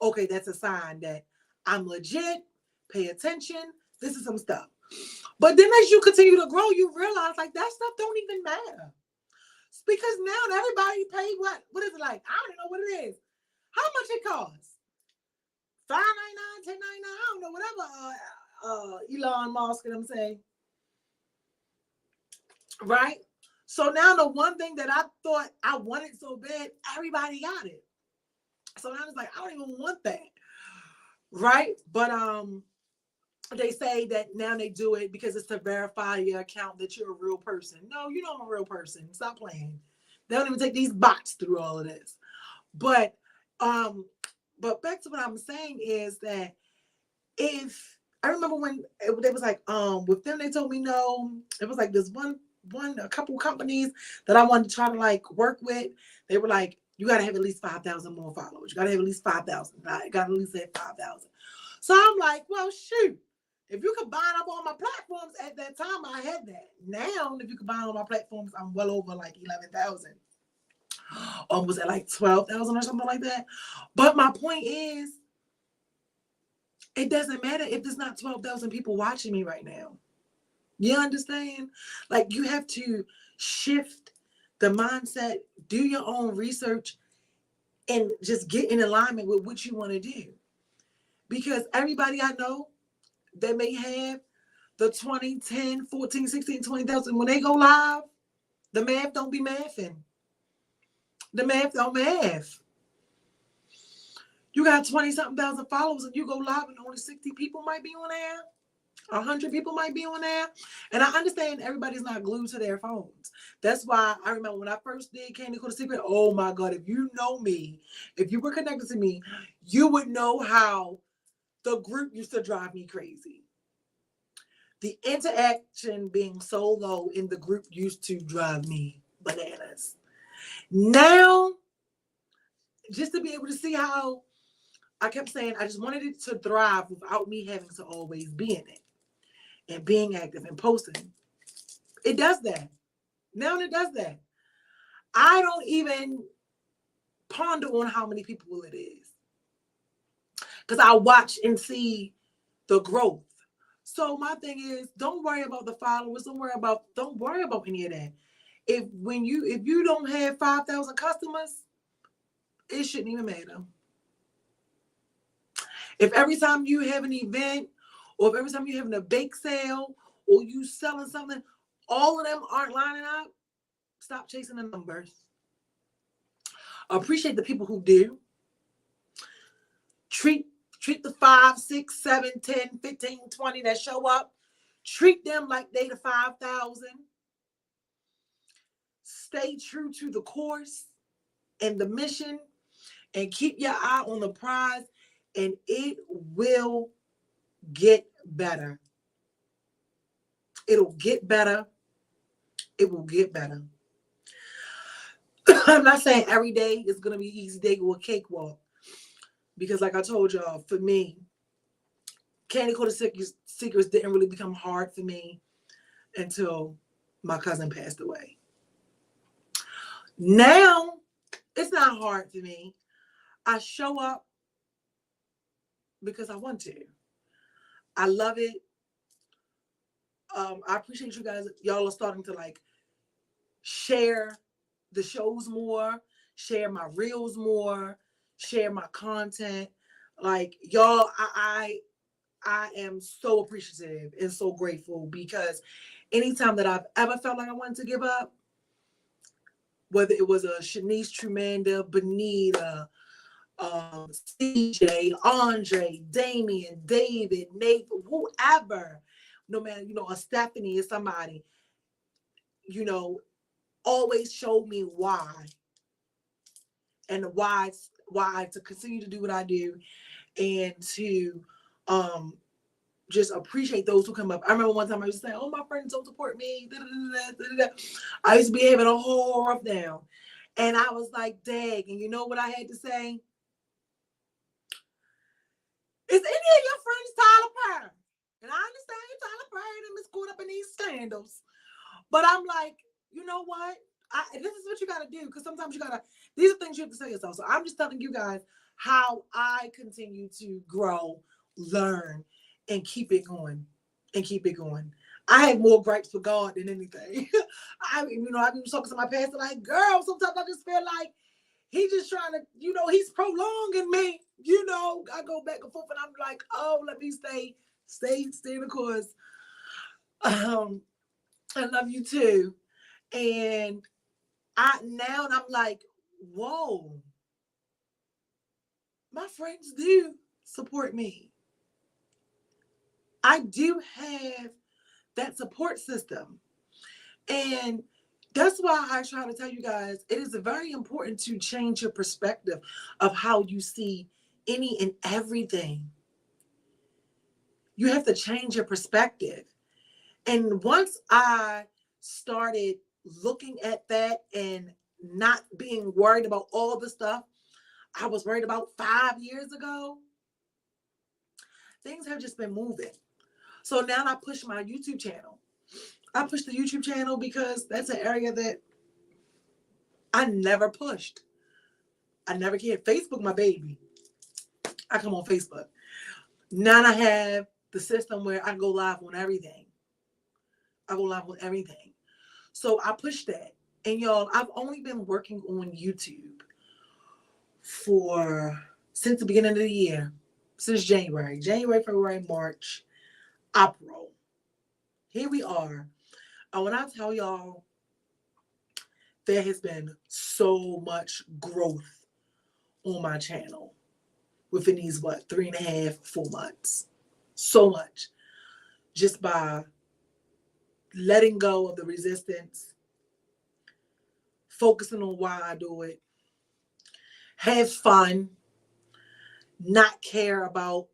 okay, that's a sign that I'm legit, pay attention. This is some stuff. But then as you continue to grow, you realize like that stuff don't even matter. Because now everybody pay what? What is it like? I don't know what it is. How much it costs? $5.99, $10.99, I don't know, whatever Elon Musk and them say. right? So now the one thing that I thought I wanted so bad, everybody got it. So I was like, I don't even want that, right? But they say that now they do it because it's to verify your account that you're a real person. No, you know I'm a real person. Stop playing. They don't even take these bots through all of this. But back to what I'm saying is that if I remember when they was like, with them they told me no. It was like this a couple companies that I wanted to try to like work with. They were like, you gotta have at least 5,000 more followers. You gotta have at least 5,000. I gotta at least have 5,000. So I'm like, well, shoot. If you combine up all my platforms at that time, I had that. Now, if you combine all my platforms, I'm well over like 11,000. Was at like 12,000 or something like that. But my point is, it doesn't matter if there's not 12,000 people watching me right now. You understand? Like, you have to shift the mindset, do your own research, and just get in alignment with what you want to do. Because everybody I know that may have the 20, 10, 14, 16, 20,000, when they go live, the math don't be mathing. The math don't math. You got 20-something thousand followers and you go live and only 60 people might be on there. 100 people might be on there. And I understand everybody's not glued to their phones. That's why I remember when I first did Candy Coated Secret, oh my God, if you know me, if you were connected to me, you would know how the group used to drive me crazy. The interaction being so low in the group used to drive me bananas. Now, just to be able to see how I kept saying I just wanted it to thrive without me having to always be in it and being active and posting. It does that. Now it does that. I don't even ponder on how many people it is, because I watch and see the growth. So my thing is, don't worry about the followers. Don't worry about any of that. If you don't have 5,000 customers, it shouldn't even matter. If every time you have an event, or if every time you're having a bake sale, or you selling something, all of them aren't lining up, stop chasing the numbers. Appreciate the people who do. Treat the 5, 6, 7, 10, 15, 20 that show up. Treat them like they the 5,000. Stay true to the course and the mission, and keep your eye on the prize, and it will get better. It'll get better. It will get better. I'm not saying every day is going to be easy day or a cakewalk, because like I told y'all, for me, Candy Coated Secrets didn't really become hard for me until my cousin passed away. Now, it's not hard for me. I show up because I want to. I love it. I appreciate you guys. Y'all are starting to like share the shows more, share my reels more, share my content. Like, y'all, I am so appreciative and so grateful, because anytime that I've ever felt like I wanted to give up, whether it was a Shanice Trumanda, Benita, CJ, Andre, Damian, David, Nate, whoever, no matter, a Stephanie or somebody, always showed me why, and why to continue to do what I do, and to just appreciate those who come up. I remember one time I used to say, oh, my friends don't support me. I used to be having a whole rough down. And I was like, dang. And you know what I had to say? Is any of your friends Tyler Perry? And I understand Tyler Perry and is caught up in these scandals. But I'm like, you know what? This is what you got to do. Because sometimes these are things you have to say yourself. So I'm just telling you guys how I continue to grow, learn, and keep it going. I have more gripes for God than anything. I've been talking to my pastor like, girl, sometimes I just feel like he's just trying to, he's prolonging me. I go back and forth and I'm like, oh, let me stay the course. I love you too. And I'm like, whoa, my friends do support me. I do have that support system. And that's why I try to tell you guys, it is very important to change your perspective of how you see any and everything. You have to change your perspective. And once I started looking at that and not being worried about all the stuff I was worried about 5 years ago, things have just been moving. So now I push my YouTube channel. I push the YouTube channel because that's an area that I never pushed. I never cared. Facebook, my baby. I come on Facebook. Now I have the system where I go live on everything. I go live on everything. So I push that. And y'all, I've only been working on YouTube since the beginning of the year. Since January, February, March, April. Here we are. And when I tell y'all, there has been so much growth on my channel within these, 3.5, 4 months. So much. Just by letting go of the resistance, focusing on why I do it, have fun, not care about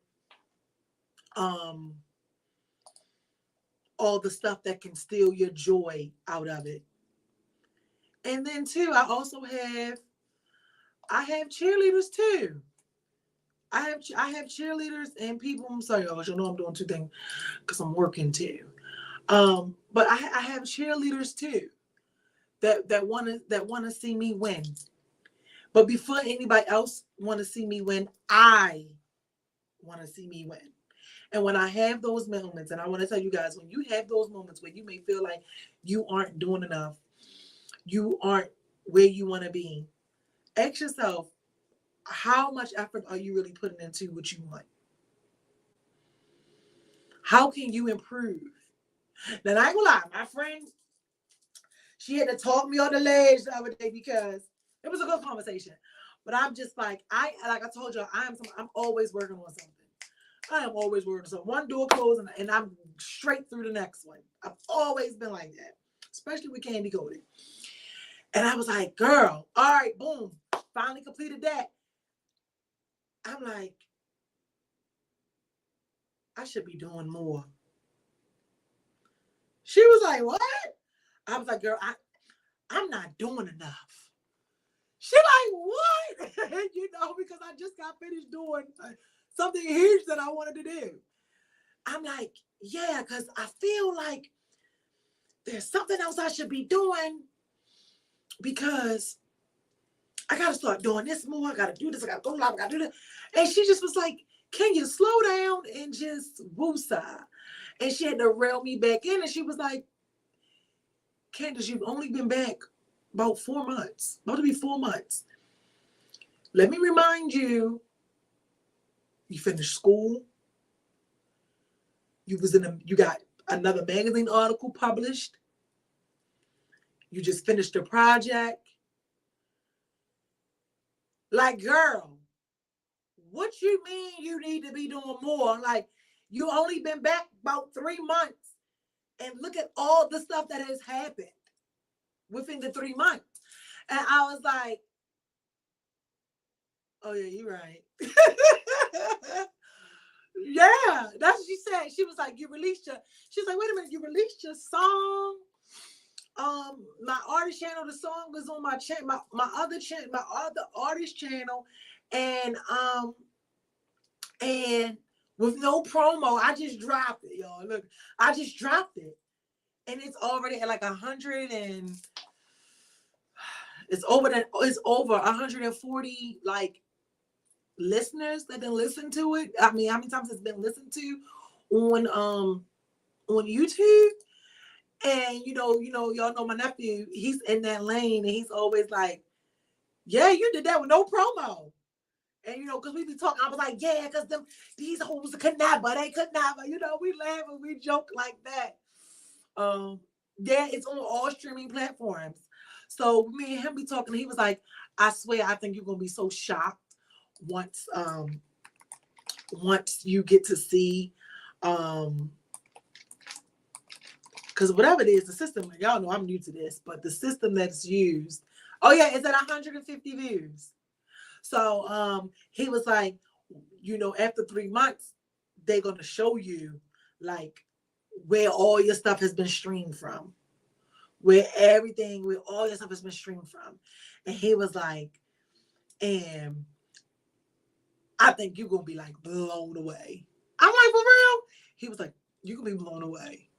all the stuff that can steal your joy out of it. And then too, I have cheerleaders too. I have cheerleaders and people. I'm sorry, y'all. You know I'm doing two things because I'm working too. But I have cheerleaders too that wanna see me win. But before anybody else want to see me win, I want to see me win. And when I have those moments, and I want to tell you guys, when you have those moments where you may feel like you aren't doing enough, you aren't where you want to be, ask yourself, how much effort are you really putting into what you want? How can you improve? Now, I ain't gonna lie, my friend, she had to talk me on the ledge the other day because it was a good conversation. But I'm just like I told you, I'm always working on something. I am always working on something. One door closed and I'm straight through the next one. I've always been like that, especially with Candy Coated. And I was like, girl, all right, boom, finally completed that. I'm like, I should be doing more. She was like, what? I was like, girl, I'm not doing enough. She like, what? Because I just got finished doing something huge that I wanted to do. I'm like, yeah, because I feel like there's something else I should be doing because I got to start doing this more. I got to do this. I got to go live. I got to do this. And she just was like, can you slow down and just woosah? And she had to reel me back in. And she was like, Candace, you've only been back about 4 months. About to be 4 months. Let me remind you, you finished school. You got another magazine article published. You just finished a project. Like, girl, what you mean you need to be doing more? Like, you only been back about 3 months. And look at all the stuff that has happened within the 3 months. And I was like, oh yeah, you're right. Yeah, that's what she said. She was like, she's like, wait a minute, you released your song. My artist channel, the song is on my channel, my other artist channel, and with no promo, I just dropped it, y'all. Look, I just dropped it, and it's already at like 100 and it's over 140 like listeners that then listen to it. I mean, how many times it's been listened to on YouTube? And y'all know my nephew, he's in that lane and he's always like, yeah, you did that with no promo. And because we be talking, I was like, yeah, because these hoes could never, we laugh and we joke like that. Yeah, it's on all streaming platforms. So me and him be talking. He was like, "I swear, I think you're gonna be so shocked once once you get to see, because whatever it is, the system. Y'all know I'm new to this, but the system that's used. Oh yeah, it's at 150 views. So he was like, you know, after 3 months, they're gonna show you like where all your stuff has been streamed from, where all your stuff has been streamed from. And he was like, and I think you're gonna be like blown away. I'm like, for real? He was like, you're gonna be blown away.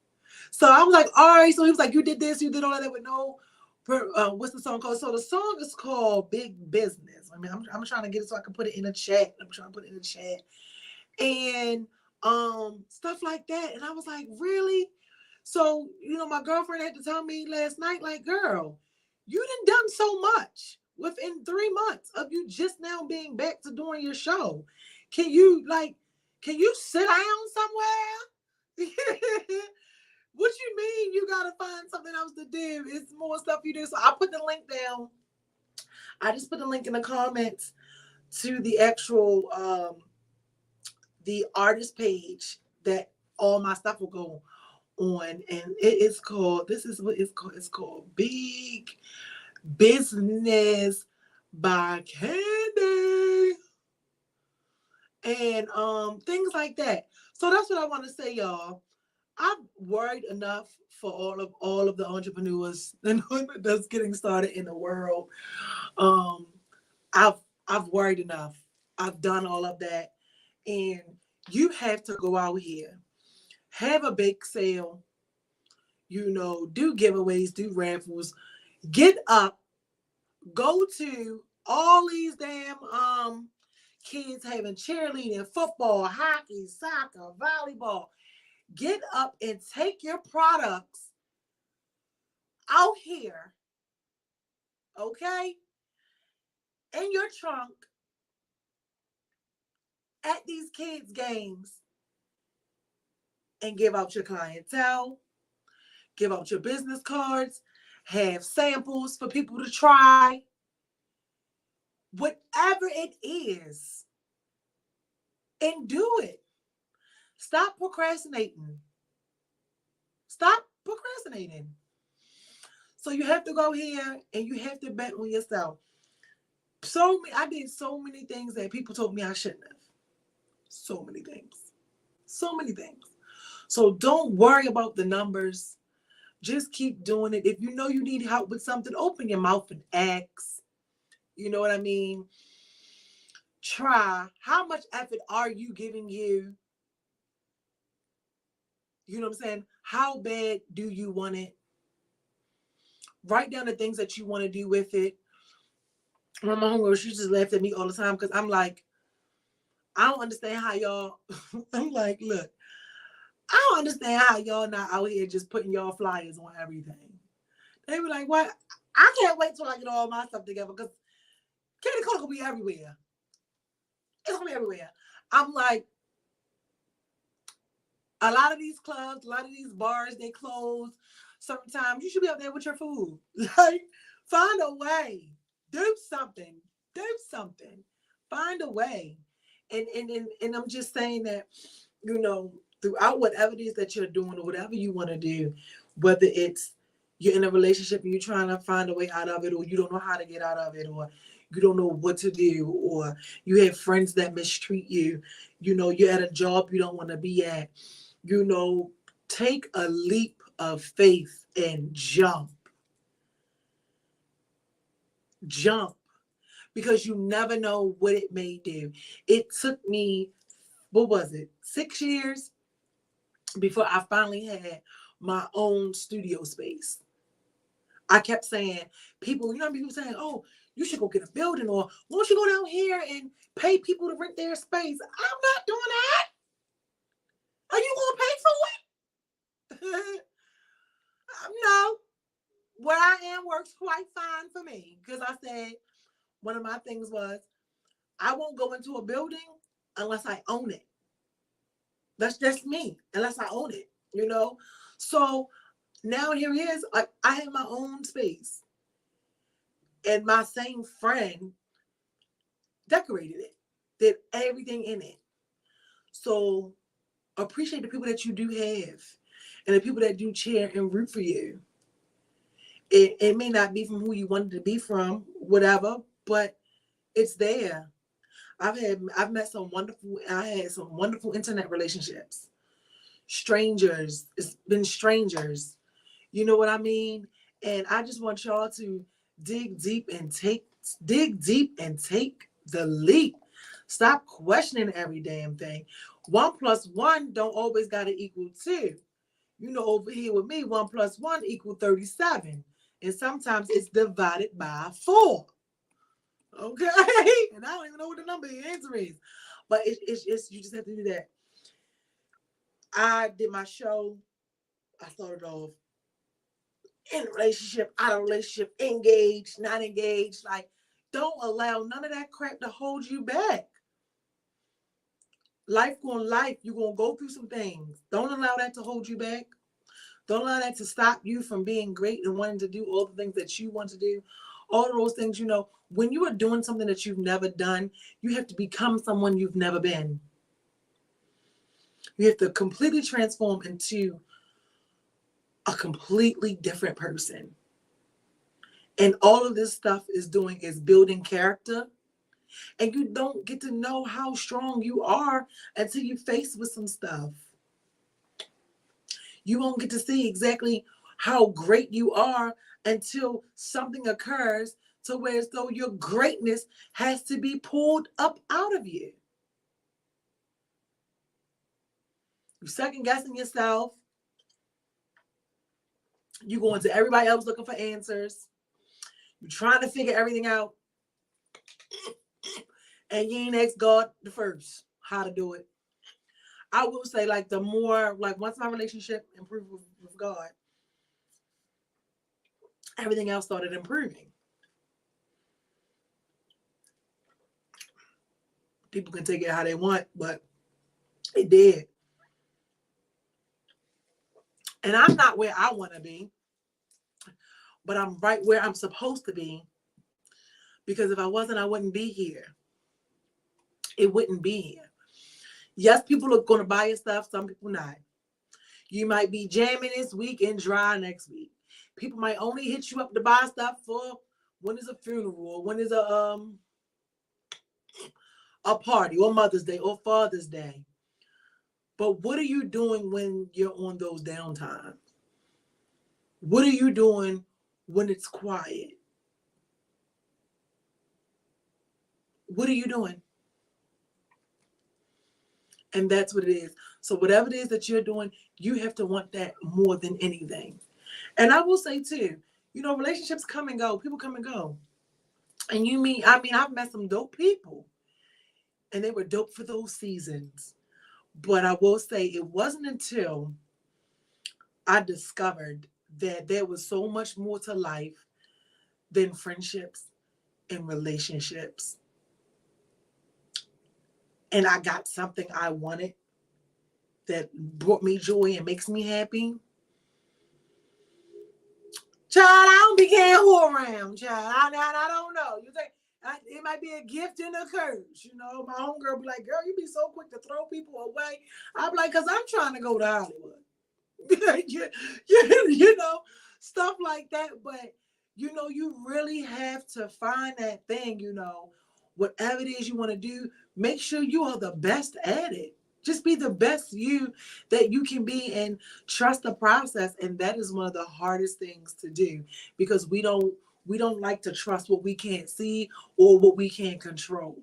So I was like, all right. So he was like, you did this, you did all of that with no, what's the song called? So the song is called Big Business. I mean, I'm trying to get it so I can put it in a chat. I'm trying to put it in a chat. And stuff like that. And I was like, really? So, you know, my girlfriend had to tell me last night, like, girl, you done so much within 3 months of you just now being back to doing your show. Can you sit down somewhere? What you mean you gotta find something else to do? It's more stuff you do. So I put the link down. I just put the link in the comments to the actual the artist page that all my stuff will go on, and it is called, this is what it's called Big Business by Candy, and things like that. So that's what I want to say, y'all. I'm worried enough for all of the entrepreneurs that's getting started in the world. Um, I've worried enough. I've done all of that, and you have to go out here, have a bake sale, you know, do giveaways, do raffles, get up, go to all these damn kids having cheerleading, football, hockey, soccer, volleyball. Get up and take your products out here, okay, in your trunk at these kids' games, and give out your clientele, give out your business cards, have samples for people to try. Whatever it is, and do it. Stop procrastinating. Stop procrastinating. So you have to go here and you have to bet on yourself. I did so many things that people told me I shouldn't have. So many things. So many things. So don't worry about the numbers. Just keep doing it. If you know you need help with something, open your mouth and ask. You know what I mean? Try. How much effort are you giving you? You know what I'm saying? How bad do you want it? Write down the things that you want to do with it. My homegirl, she just laughed at me all the time because I'm like, I don't understand how y'all, I'm like, look, I don't understand how y'all not out here just putting y'all flyers on everything. They were like, what? I can't wait till I get all my stuff together because Candy Cola will be everywhere. It's going to be everywhere. I'm like, a lot of these clubs, a lot of these bars, they close certain times. You should be up there with your food. Like, find a way. Do something. Do something. Find a way. And I'm just saying that, you know, throughout whatever it is that you're doing or whatever you want to do, whether it's you're in a relationship and you're trying to find a way out of it, or you don't know how to get out of it, or you don't know what to do, or you have friends that mistreat you, you know, you're at a job you don't want to be at, you know, take a leap of faith and jump. Jump. Because you never know what it may do. It took me, what was it, 6 years before I finally had my own studio space. I kept saying, people saying, oh, you should go get a building, or why don't you go down here and pay people to rent their space? I'm not doing that. Are you going to pay for it? No. Where I am works quite fine for me, because I said, one of my things was, I won't go into a building unless I own it. That's just me, unless I own it, you know? So now here he is. I have my own space. And my same friend decorated it, did everything in it. So appreciate the people that you do have and the people that do cheer and root for you. It may not be from who you wanted to be from, whatever, but it's there. I had some wonderful internet relationships. Strangers, it's been strangers. You know what I mean? And I just want y'all to dig deep and take the leap. Stop questioning every damn thing. 1 + 1 don't always gotta equal 2. You know, over here with me, 1 + 1 = 37. And sometimes it's divided by 4. Okay? And I don't even know what the number answer is. But it's you just have to do that. I did my show. I started off in a relationship, out of relationship, engaged, not engaged. Like, don't allow none of that crap to hold you back. Life going life. You're going to go through some things. Don't allow that to hold you back. Don't allow that to stop you from being great and wanting to do all the things that you want to do. All of those things, you know, when you are doing something that you've never done, you have to become someone you've never been. You have to completely transform into a completely different person. And all of this stuff is building character. And you don't get to know how strong you are until you're faced with some stuff. You won't get to see exactly how great you are until something occurs to where as though your greatness has to be pulled up out of you. You're second guessing yourself. You're going to everybody else looking for answers. You're trying to figure everything out. And you ain't asked God the first how to do it. I will say, like, the more, like, once my relationship improved with God, everything else started improving. People can take it how they want, but it did. And I'm not where I want to be, but I'm right where I'm supposed to be. Because if I wasn't, I wouldn't be here. It wouldn't be here. Yes, people are going to buy your stuff. Some people not. You might be jamming this week and dry next week. People might only hit you up to buy stuff for when there's a funeral, or when there's a party, or Mother's Day, or Father's Day. But what are you doing when you're on those downtimes? What are you doing when it's quiet? What are you doing? And that's what it is. So whatever it is that you're doing, you have to want that more than anything. And I will say too, you know, relationships come and go. People come and go. And I've met some dope people. And they were dope for those seasons. But I will say it wasn't until I discovered that there was so much more to life than friendships and relationships. And I got something I wanted that brought me joy and makes me happy. Child, I don't be carrying who around, child. I don't know. You think it might be a gift and a curse. You know, my homegirl be like, girl, you be so quick to throw people away. I'm like, because I'm trying to go to Hollywood. you know, stuff like that. But, you know, you really have to find that thing, you know, whatever it is you want to do, make sure you are the best at it. Just be the best you that you can be and trust the process. And that is one of the hardest things to do, because we don't like to trust what we can't see or what we can't control.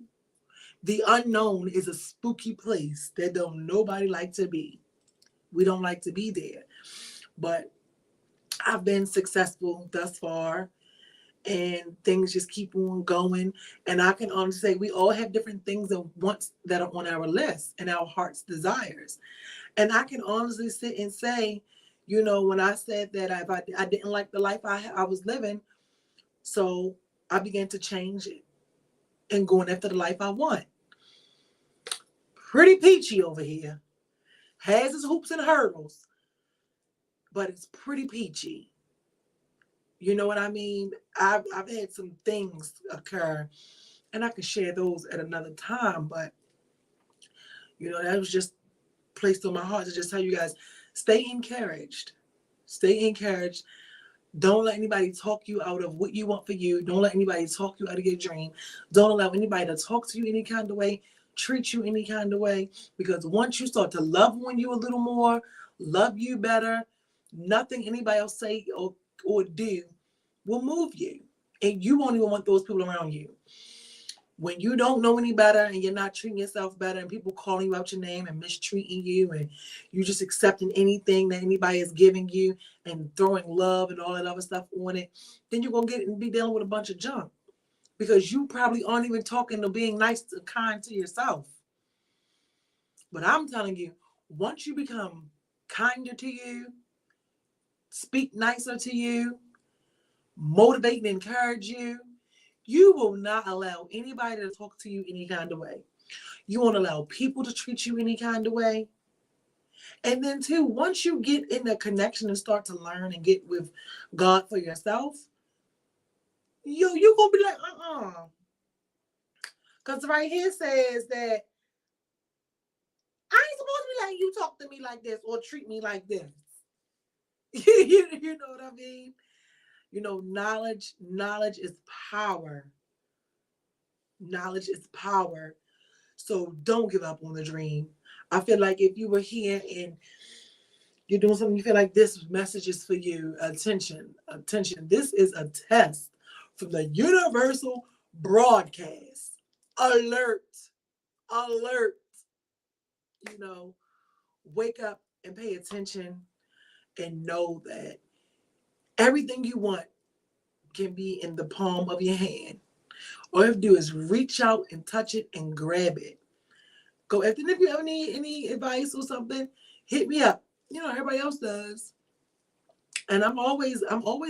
The unknown is a spooky place that don't nobody like to be. We don't like to be there. But I've been successful thus far. And things just keep on going. And I can honestly say we all have different things that are on our list and our heart's desires. And I can honestly sit and say, you know, when I said that I didn't like the life I was living, so I began to change it and going after the life I want. Pretty peachy over here. Has its hoops and hurdles. but it's pretty peachy. You know what I mean? I've had some things occur, and I can share those at another time, but that was just placed on my heart to just tell you guys, stay encouraged. Stay encouraged. Don't let anybody talk you out of what you want for you. Don't let anybody talk you out of your dream. Don't allow anybody to talk to you any kind of way, treat you any kind of way. Because once you start to love on you a little more, love you better, nothing anybody else say or do will move you. And you won't even want those people around you. When you don't know any better and you're not treating yourself better and people calling you out your name and mistreating you and you just accepting anything that anybody is giving you and throwing love and all that other stuff on it, then you're going to get and be dealing with a bunch of junk because you probably aren't even talking or being nice and kind to yourself. But I'm telling you, once you become kinder to you, speak nicer to you, motivate and encourage you, you will not allow anybody to talk to you any kind of way. You won't allow people to treat you any kind of way. And then too, once you get in the connection and start to learn and get with God for yourself, you're going to be like, Because right here says that I ain't supposed to be letting you talk to me like this or treat me like this. You know what I mean? Knowledge is power. Knowledge is power. So don't give up on the dream. I feel like if you were here and you're doing something, you feel like this message is for you. Attention. This is a test from the universal broadcast. Alert. Wake up and pay attention and know that everything you want can be in the palm of your hand. All you have to do is reach out and touch it and grab it. Go after, and if you ever need any advice or something, hit me up. Everybody else does. And I'm always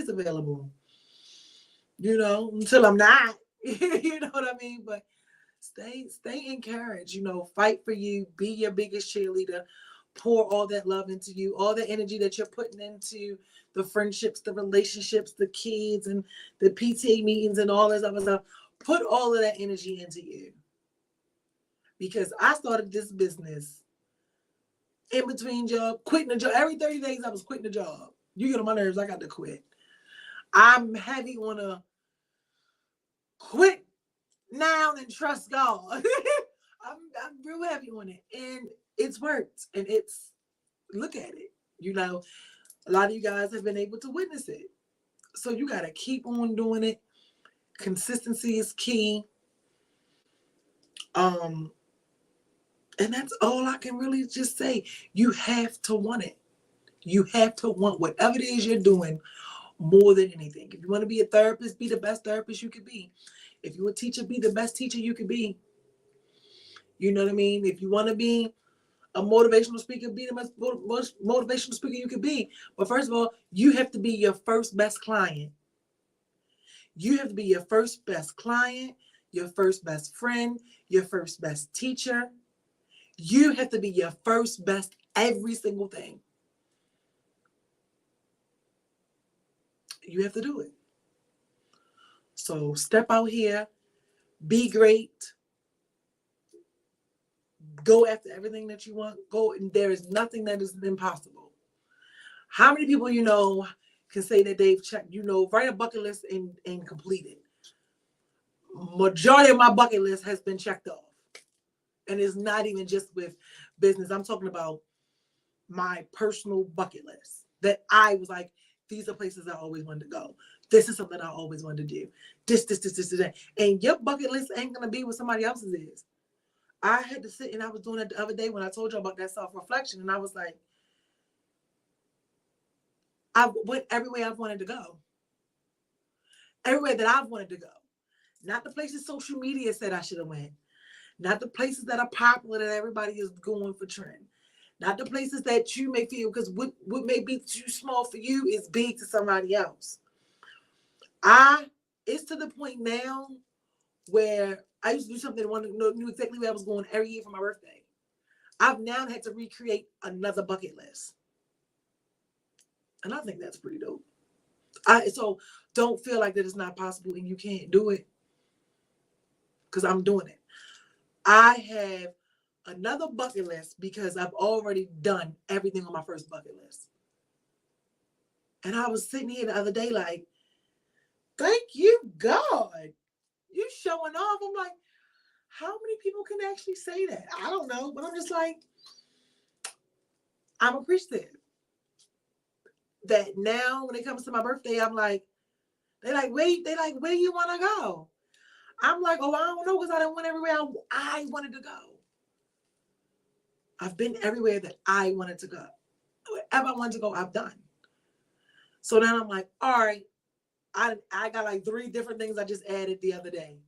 available. Until I'm not. You know what I mean? But stay encouraged. Fight for you. Be your biggest cheerleader. Pour all that love into you, all the energy that you're putting into the friendships, the relationships, the kids, and the PTA meetings and all this other stuff. Put all of that energy into you. Because I started this business in between quitting a job. Every 30 days I was quitting a job. You get on my nerves, I got to quit. I'm heavy on a quit now and trust God. I'm real heavy on it. And it's worked. And look at it. A lot of you guys have been able to witness it. So you got to keep on doing it. Consistency is key. And that's all I can really just say. You have to want it. You have to want whatever it is you're doing more than anything. If you want to be a therapist, be the best therapist you could be. If you're a teacher, be the best teacher you could be. You know what I mean? If you want to be a motivational speaker, be the most motivational speaker you could be. But first of all, you have to be your first best client. You have to be your first best client, your first best friend, your first best teacher. You have to be your first best every single thing. You have to do it. So step out here, be great, go after everything that you want. Go, and there is nothing that is impossible. How many people can say that they've checked, write a bucket list and complete it? Majority of my bucket list has been checked off. And it's not even just with business. I'm talking about my personal bucket list that I was like, these are places I always wanted to go. This is something I always wanted to do. This, that. And your bucket list ain't going to be what somebody else's is. I had to sit, and I was doing it the other day when I told you about that self-reflection. And I was like, I went everywhere I've wanted to go. Everywhere that I've wanted to go. Not the places social media said I should have went. Not the places that are popular that everybody is going for trend. Not the places that you may feel, because what may be too small for you is big to somebody else. It's to the point now where I used to do something and knew exactly where I was going every year for my birthday. I've now had to recreate another bucket list. And I think that's pretty dope. So don't feel like that it's not possible and you can't do it, because I'm doing it. I have another bucket list because I've already done everything on my first bucket list. And I was sitting here the other day like, thank you, God. You showing off. I'm like, how many people can actually say that? I don't know. But I'm just like, I'm appreciative that now when it comes to my birthday, I'm like, they like, wait, they like, where you want to go? I'm like, oh, I don't know, because I didn't went everywhere I wanted to go. I've been everywhere that I wanted to go. Wherever I wanted to go, I've done. So now I'm like, all right, I got like 3 different things I just added the other day.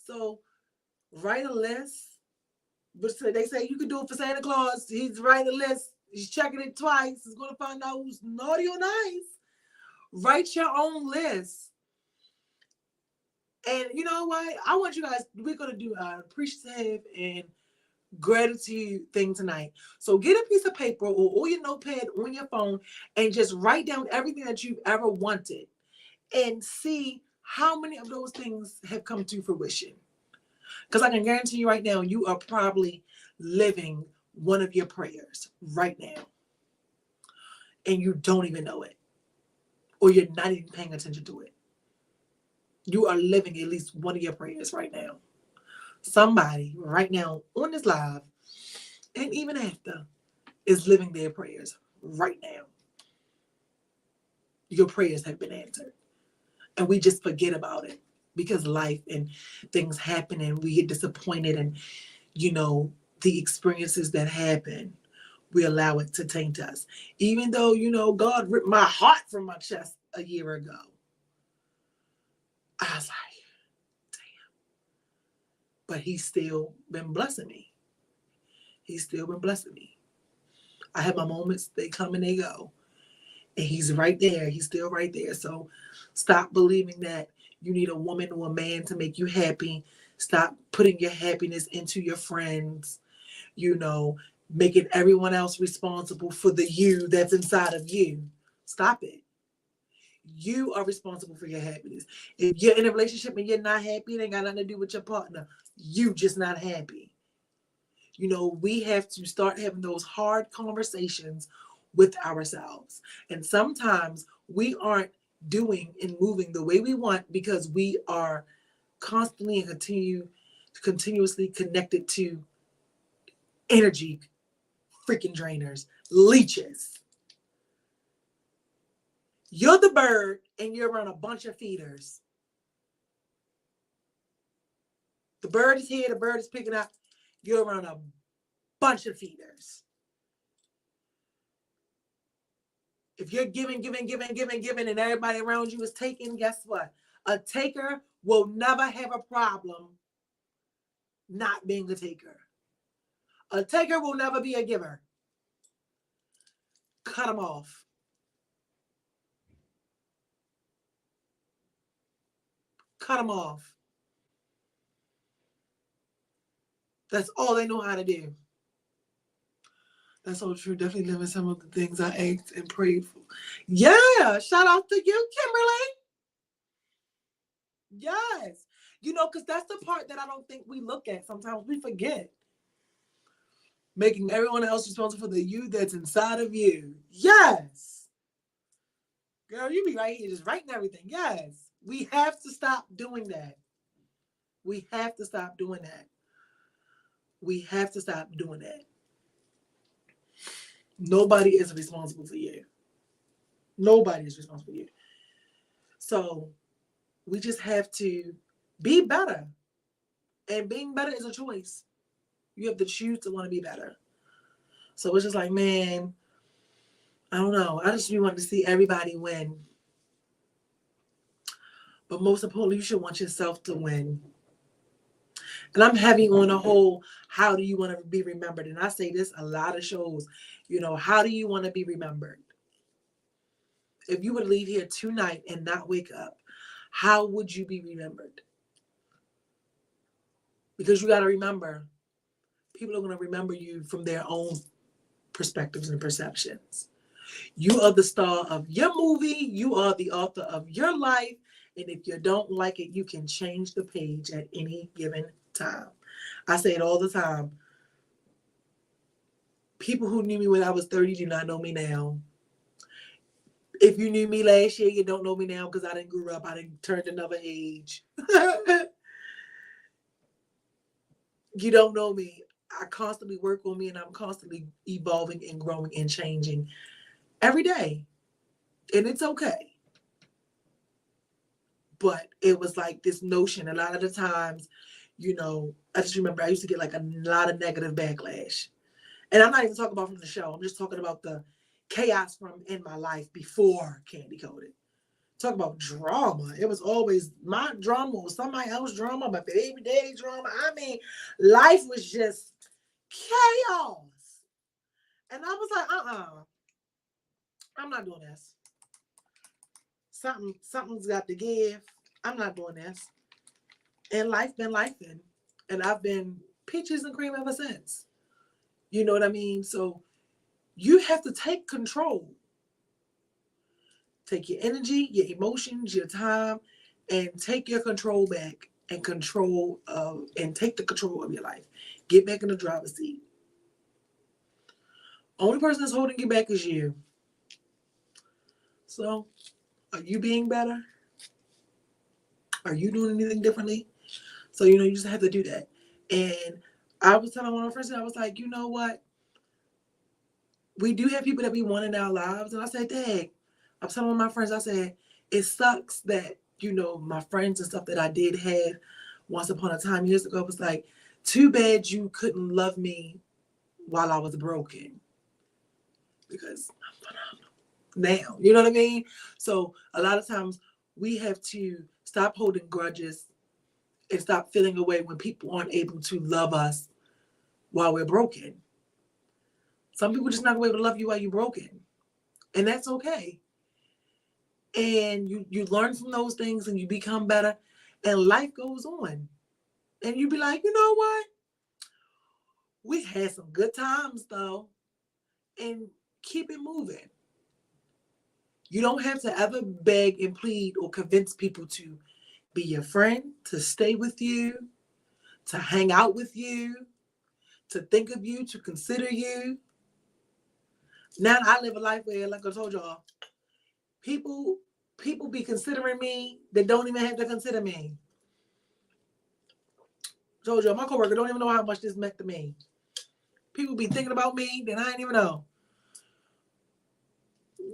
So write a list. But they say you can do it for Santa Claus. He's writing a list. He's checking it twice. He's going to find out who's naughty or nice. Write your own list. And you know what? I want you guys, we're going to do an appreciative and gratitude thing tonight. So get a piece of paper or your notepad on your phone and just write down everything that you've ever wanted and see how many of those things have come to fruition. Because I can guarantee you right now, you are probably living one of your prayers right now. And you don't even know it. Or you're not even paying attention to it. You are living at least one of your prayers right now. Somebody right now on this live, and even after, is living their prayers right now. Your prayers have been answered. And we just forget about it because life and things happen and we get disappointed, and, you know, the experiences that happen, we allow it to taint us. Even though, you know, God ripped my heart from my chest a year ago. I was like, damn. But he's still been blessing me. He's still been blessing me. I have my moments, they come and they go. And he's right there. He's still right there. So stop believing that you need a woman or a man to make you happy. Stop putting your happiness into your friends, you know, making everyone else responsible for the you that's inside of you. Stop it. You are responsible for your happiness. If you're in a relationship and you're not happy, it ain't got nothing to do with your partner. You just not happy. You know, we have to start having those hard conversations with ourselves. And sometimes we aren't doing and moving the way we want because we are constantly and continuously connected to energy freaking drainers, leeches. You're the bird and you're around a bunch of feeders. The bird is here, the bird is picking up. You're around a bunch of feeders. If you're giving, and everybody around you is taking, guess what? A taker will never have a problem not being a taker. A taker will never be a giver. Cut them off. Cut them off. That's all they know how to do. That's so true. Definitely living some of the things I asked and prayed for. Yeah. Shout out to you, Kimberly. Yes. You know, because that's the part that I don't think we look at. Sometimes we forget. Making everyone else responsible for the you that's inside of you. Yes. Girl, you be right here just writing everything. Yes. We have to stop doing that. We have to stop doing that. We have to stop doing that. Nobody is responsible for you. Nobody is responsible for you. So we just have to be better. And being better is a choice. You have to choose to want to be better. So it's just like, man, I don't know. I just really want to see everybody win. But most importantly, you should want yourself to win. And I'm heavy on the whole, how do you want to be remembered? And I say this a lot of shows, you know, how do you want to be remembered? If you would leave here tonight and not wake up, how would you be remembered? Because you got to remember, people are going to remember you from their own perspectives and perceptions. You are the star of your movie. You are the author of your life. And if you don't like it, you can change the page at any given time. I say it all the time. People who knew me when I was 30 do not know me now. If you knew me last year, you don't know me now because I didn't grow up. I didn't turn another age. You don't know me. I constantly work on me and I'm constantly evolving and growing and changing every day. And it's okay. But it was like this notion, a lot of the times, you know, I just remember I used to get like a lot of negative backlash. And I'm not even talking about from the show. I'm just talking about the chaos from in my life before Candy Coated. Talk about drama. It was always my drama or somebody else's drama, my baby daddy drama. I mean, life was just chaos. And I was like, I'm not doing this. Something's got to give. I'm not doing this. And life been lifing. And I've been peaches and cream ever since. You know what I mean? So you have to take control. Take your energy, your emotions, your time, and take your control back and take the control of your life. Get back in the driver's seat. Only person that's holding you back is you. So, are you being better? Are you doing anything differently? So, you know, you just have to do that. And I was telling one of my friends, I was like, you know what? We do have people that we want in our lives. And I said, dang, I'm telling one of my friends, I said, it sucks that, you know, my friends and stuff that I did have once upon a time years ago was like, too bad you couldn't love me while I was broken. Because I'm phenomenal now. You know what I mean? So a lot of times we have to stop holding grudges and stop feeling away when people aren't able to love us while we're broken. Some people just not gonna be able to love you while you're broken. And that's okay. And you learn from those things and you become better and life goes on. And you be like, you know what? We had some good times though. And keep it moving. You don't have to ever beg and plead or convince people to be your friend, to stay with you, to hang out with you, to think of you, to consider you. Now I live a life where, like I told y'all, people be considering me that don't even have to consider me. Told y'all, my coworker don't even know how much this meant to me. People be thinking about me that I ain't even know.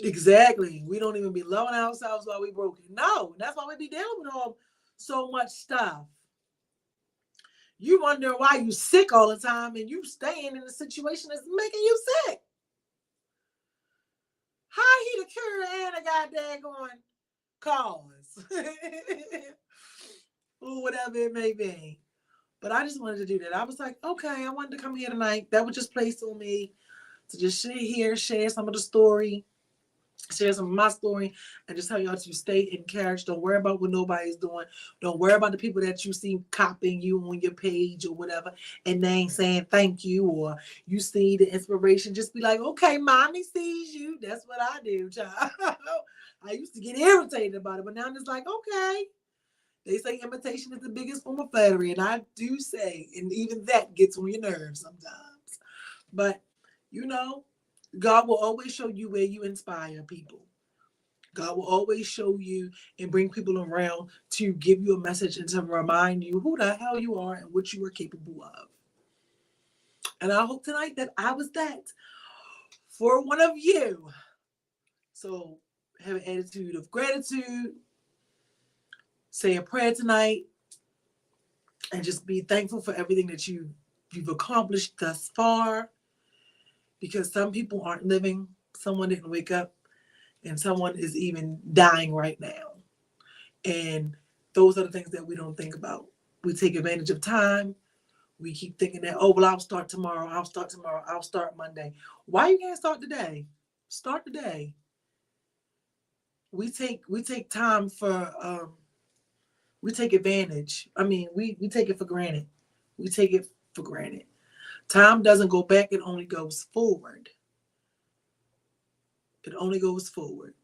Exactly. We don't even be loving ourselves while we broken. No, that's why we be dealing with all so much stuff. You wonder why you sick all the time and you staying in a situation that's making you sick. How he the cure and a goddamn cause? Or whatever it may be. But I just wanted to do that. I was like, okay, I wanted to come here tonight. That was just placed on me to just sit here, share some of the story, share some of my story, and just tell y'all to stay in character. Don't worry about what nobody's doing. Don't worry about the people that you see copying you on your page or whatever, and they ain't saying thank you, or you see the inspiration. Just be like, okay, mommy sees you. That's what I do, child. I used to get irritated about it, but now I'm just like, okay. They say imitation is the biggest form of flattery, and I do say, and even that gets on your nerves sometimes. But, you know, God will always show you where you inspire people. God will always show you and bring people around to give you a message and to remind you who the hell you are and what you are capable of. And I hope tonight that I was that for one of you. So have an attitude of gratitude. Say a prayer tonight and just be thankful for everything that you've accomplished thus far, because some people aren't living, someone didn't wake up, and someone is even dying right now. And those are the things that we don't think about. We take advantage of time. We keep thinking that, oh, well, I'll start tomorrow, I'll start Monday. Why you can't start today? Start today. We take time for we take advantage. I mean, we take it for granted. We take it for granted. Time doesn't go back, it only goes forward. It only goes forward.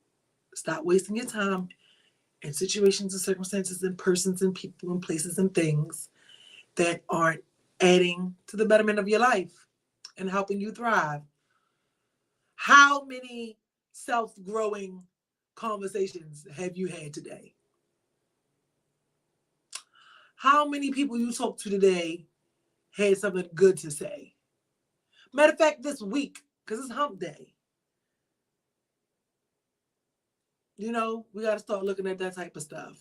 Stop wasting your time in situations and circumstances and persons and people and places and things that aren't adding to the betterment of your life and helping you thrive. How many self-growing conversations have you had today? How many people you talked to today had something good to say? Matter of fact, this week, because it's hump day. You know, we got to start looking at that type of stuff.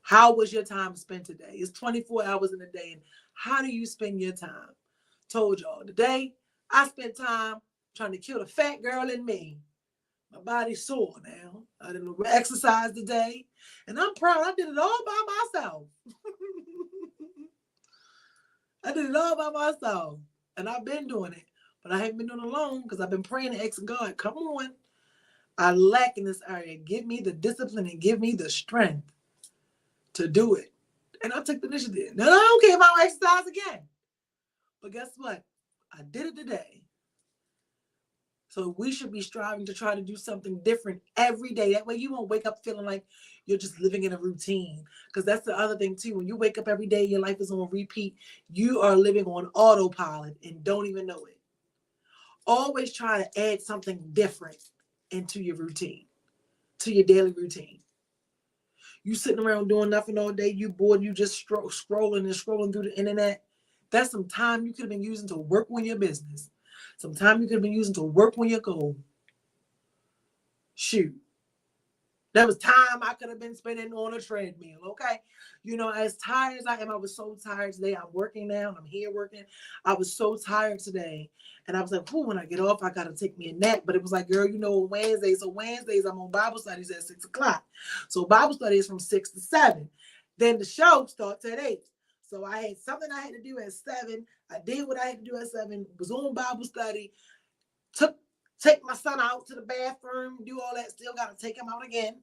How was your time spent today? It's 24 hours in a day. And how do you spend your time? Told y'all, today I spent time trying to kill the fat girl in me. My body's sore now. I didn't exercise today. And I'm proud. I did it all by myself. I did it all by myself. And I've been doing it. But I haven't been doing it alone because I've been praying and asking God, come on. I lack in this area. Give me the discipline and give me the strength to do it. And I took the initiative. Now, I don't care if I don't exercise again. But guess what? I did it today. So we should be striving to try to do something different every day. That way you won't wake up feeling like you're just living in a routine. Because that's the other thing too. When you wake up every day, your life is on repeat. You are living on autopilot and don't even know it. Always try to add something different into your routine, to your daily routine. You sitting around doing nothing all day, you bored, you just scrolling through the internet. That's some time you could have been using to work on your business. Some time you could have been using to work on your goal. Shoot. That was time I could have been spending on a treadmill, okay? You know, as tired as I am, I was so tired today. I'm working now. I'm here working. I was so tired today. And I was like, when I get off, I got to take me a nap. But it was like, girl, you know, Wednesdays. So Wednesdays, I'm on Bible studies at 6 o'clock. So Bible study is from 6 to 7. Then the show starts at 8. So I had something I had to do at 7. I did what I had to do at 7. Was on Bible study. Take my son out to the bathroom, do all that. Still got to take him out again.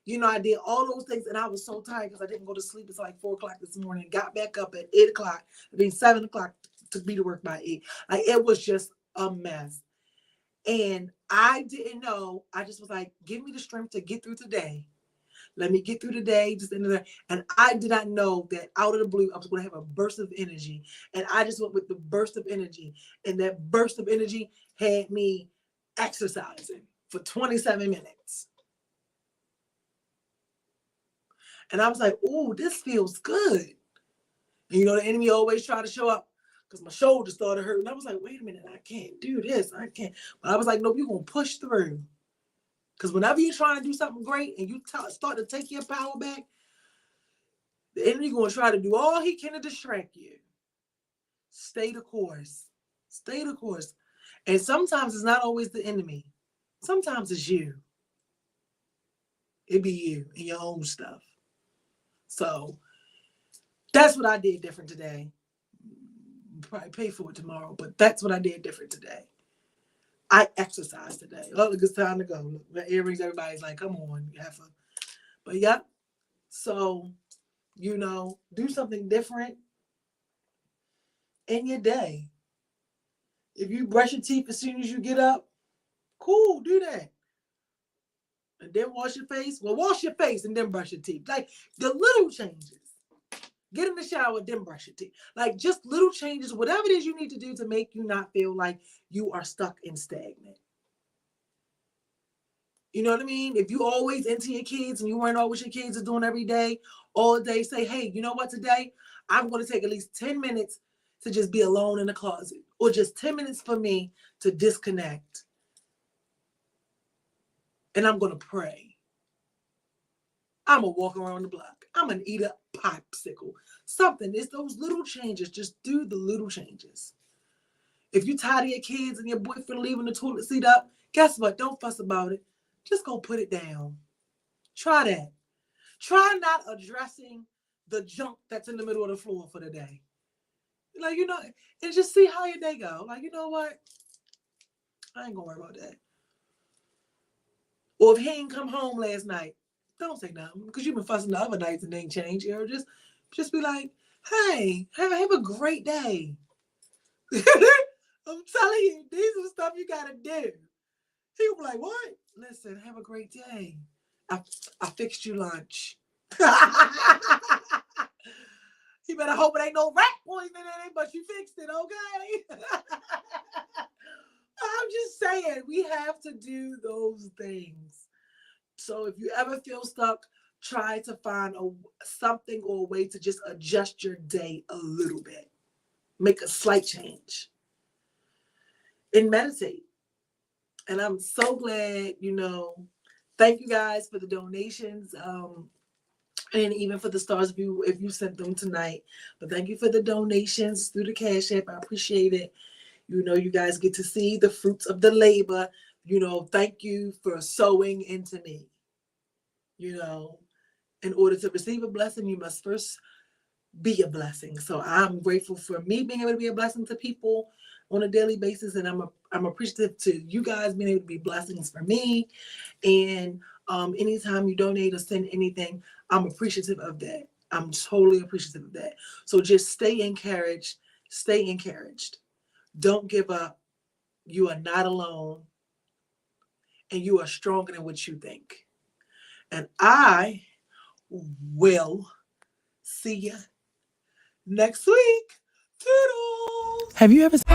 You know, I did all those things, and I was so tired because I didn't go to sleep until like 4 o'clock this morning. Got back up at 8 o'clock. I mean, 7 o'clock to be to work by 8. Like, it was just a mess. And I didn't know. I just was like, give me the strength to get through today. Let me get through the day, just into there. And I did not know that out of the blue, I was going to have a burst of energy. And I just went with the burst of energy. And that burst of energy had me exercising for 27 minutes. And I was like, oh, this feels good. And you know, the enemy always try to show up because my shoulder started hurting. I was like, wait a minute, I can't do this. I can't. But I was like, no, you're going to push through. Because whenever you're trying to do something great and you start to take your power back, the enemy going to try to do all he can to distract you. Stay the course. Stay the course. And sometimes it's not always the enemy. Sometimes it's you. It be you and your own stuff. So that's what I did different today. Probably pay for it tomorrow, but that's what I did different today. I exercised today. Oh, look, it's time to go. Look, my earrings, everybody's like, come on, heifer. But yep. So, you know, do something different in your day. If you brush your teeth as soon as you get up, cool, do that. And then wash your face. Well, wash your face and then brush your teeth. Like the little changes. Get in the shower, then brush your teeth. Like just little changes, whatever it is you need to do to make you not feel like you are stuck and stagnant. You know what I mean? If you always into your kids and you weren't always your kids are doing every day, all day, say, hey, you know what, today I'm going to take at least 10 minutes to just be alone in the closet, or just 10 minutes for me to disconnect. And I'm going to pray. I'm going to walk around the block. I'm going to eat a popsicle. Something. It's those little changes. Just do the little changes. If you're tired of your kids and your boyfriend leaving the toilet seat up, guess what? Don't fuss about it. Just go put it down. Try that. Try not addressing the junk that's in the middle of the floor for the day. Like, you know, and just see how your day go. Like, you know what? I ain't gonna worry about that. Or if he ain't come home last night, don't say nothing, because you've been fussing the other nights and they ain't changed. You know, just be like, hey, have a great day. I'm telling you, these are stuff you gotta do. He'll be like, what? Listen, have a great day. I fixed you lunch. You better hope it ain't no rat poison in it, but you fixed it, okay? I'm just saying, we have to do those things. So if you ever feel stuck, try to find something or a way to just adjust your day a little bit. Make a slight change. And meditate. And I'm so glad, thank you guys for the donations. And even for the stars, if you sent them tonight. But thank you for the donations through the Cash App. I appreciate it. You guys get to see the fruits of the labor. Thank you for sowing into me. In order to receive a blessing, you must first be a blessing. So I'm grateful for me being able to be a blessing to people on a daily basis. And I'm appreciative to you guys being able to be blessings for me. And anytime you donate or send anything, I'm appreciative of that. I'm totally appreciative of that. So just stay encouraged. Stay encouraged. Don't give up. You are not alone. And you are stronger than what you think. And I will see you next week. Toodles. Have you ever seen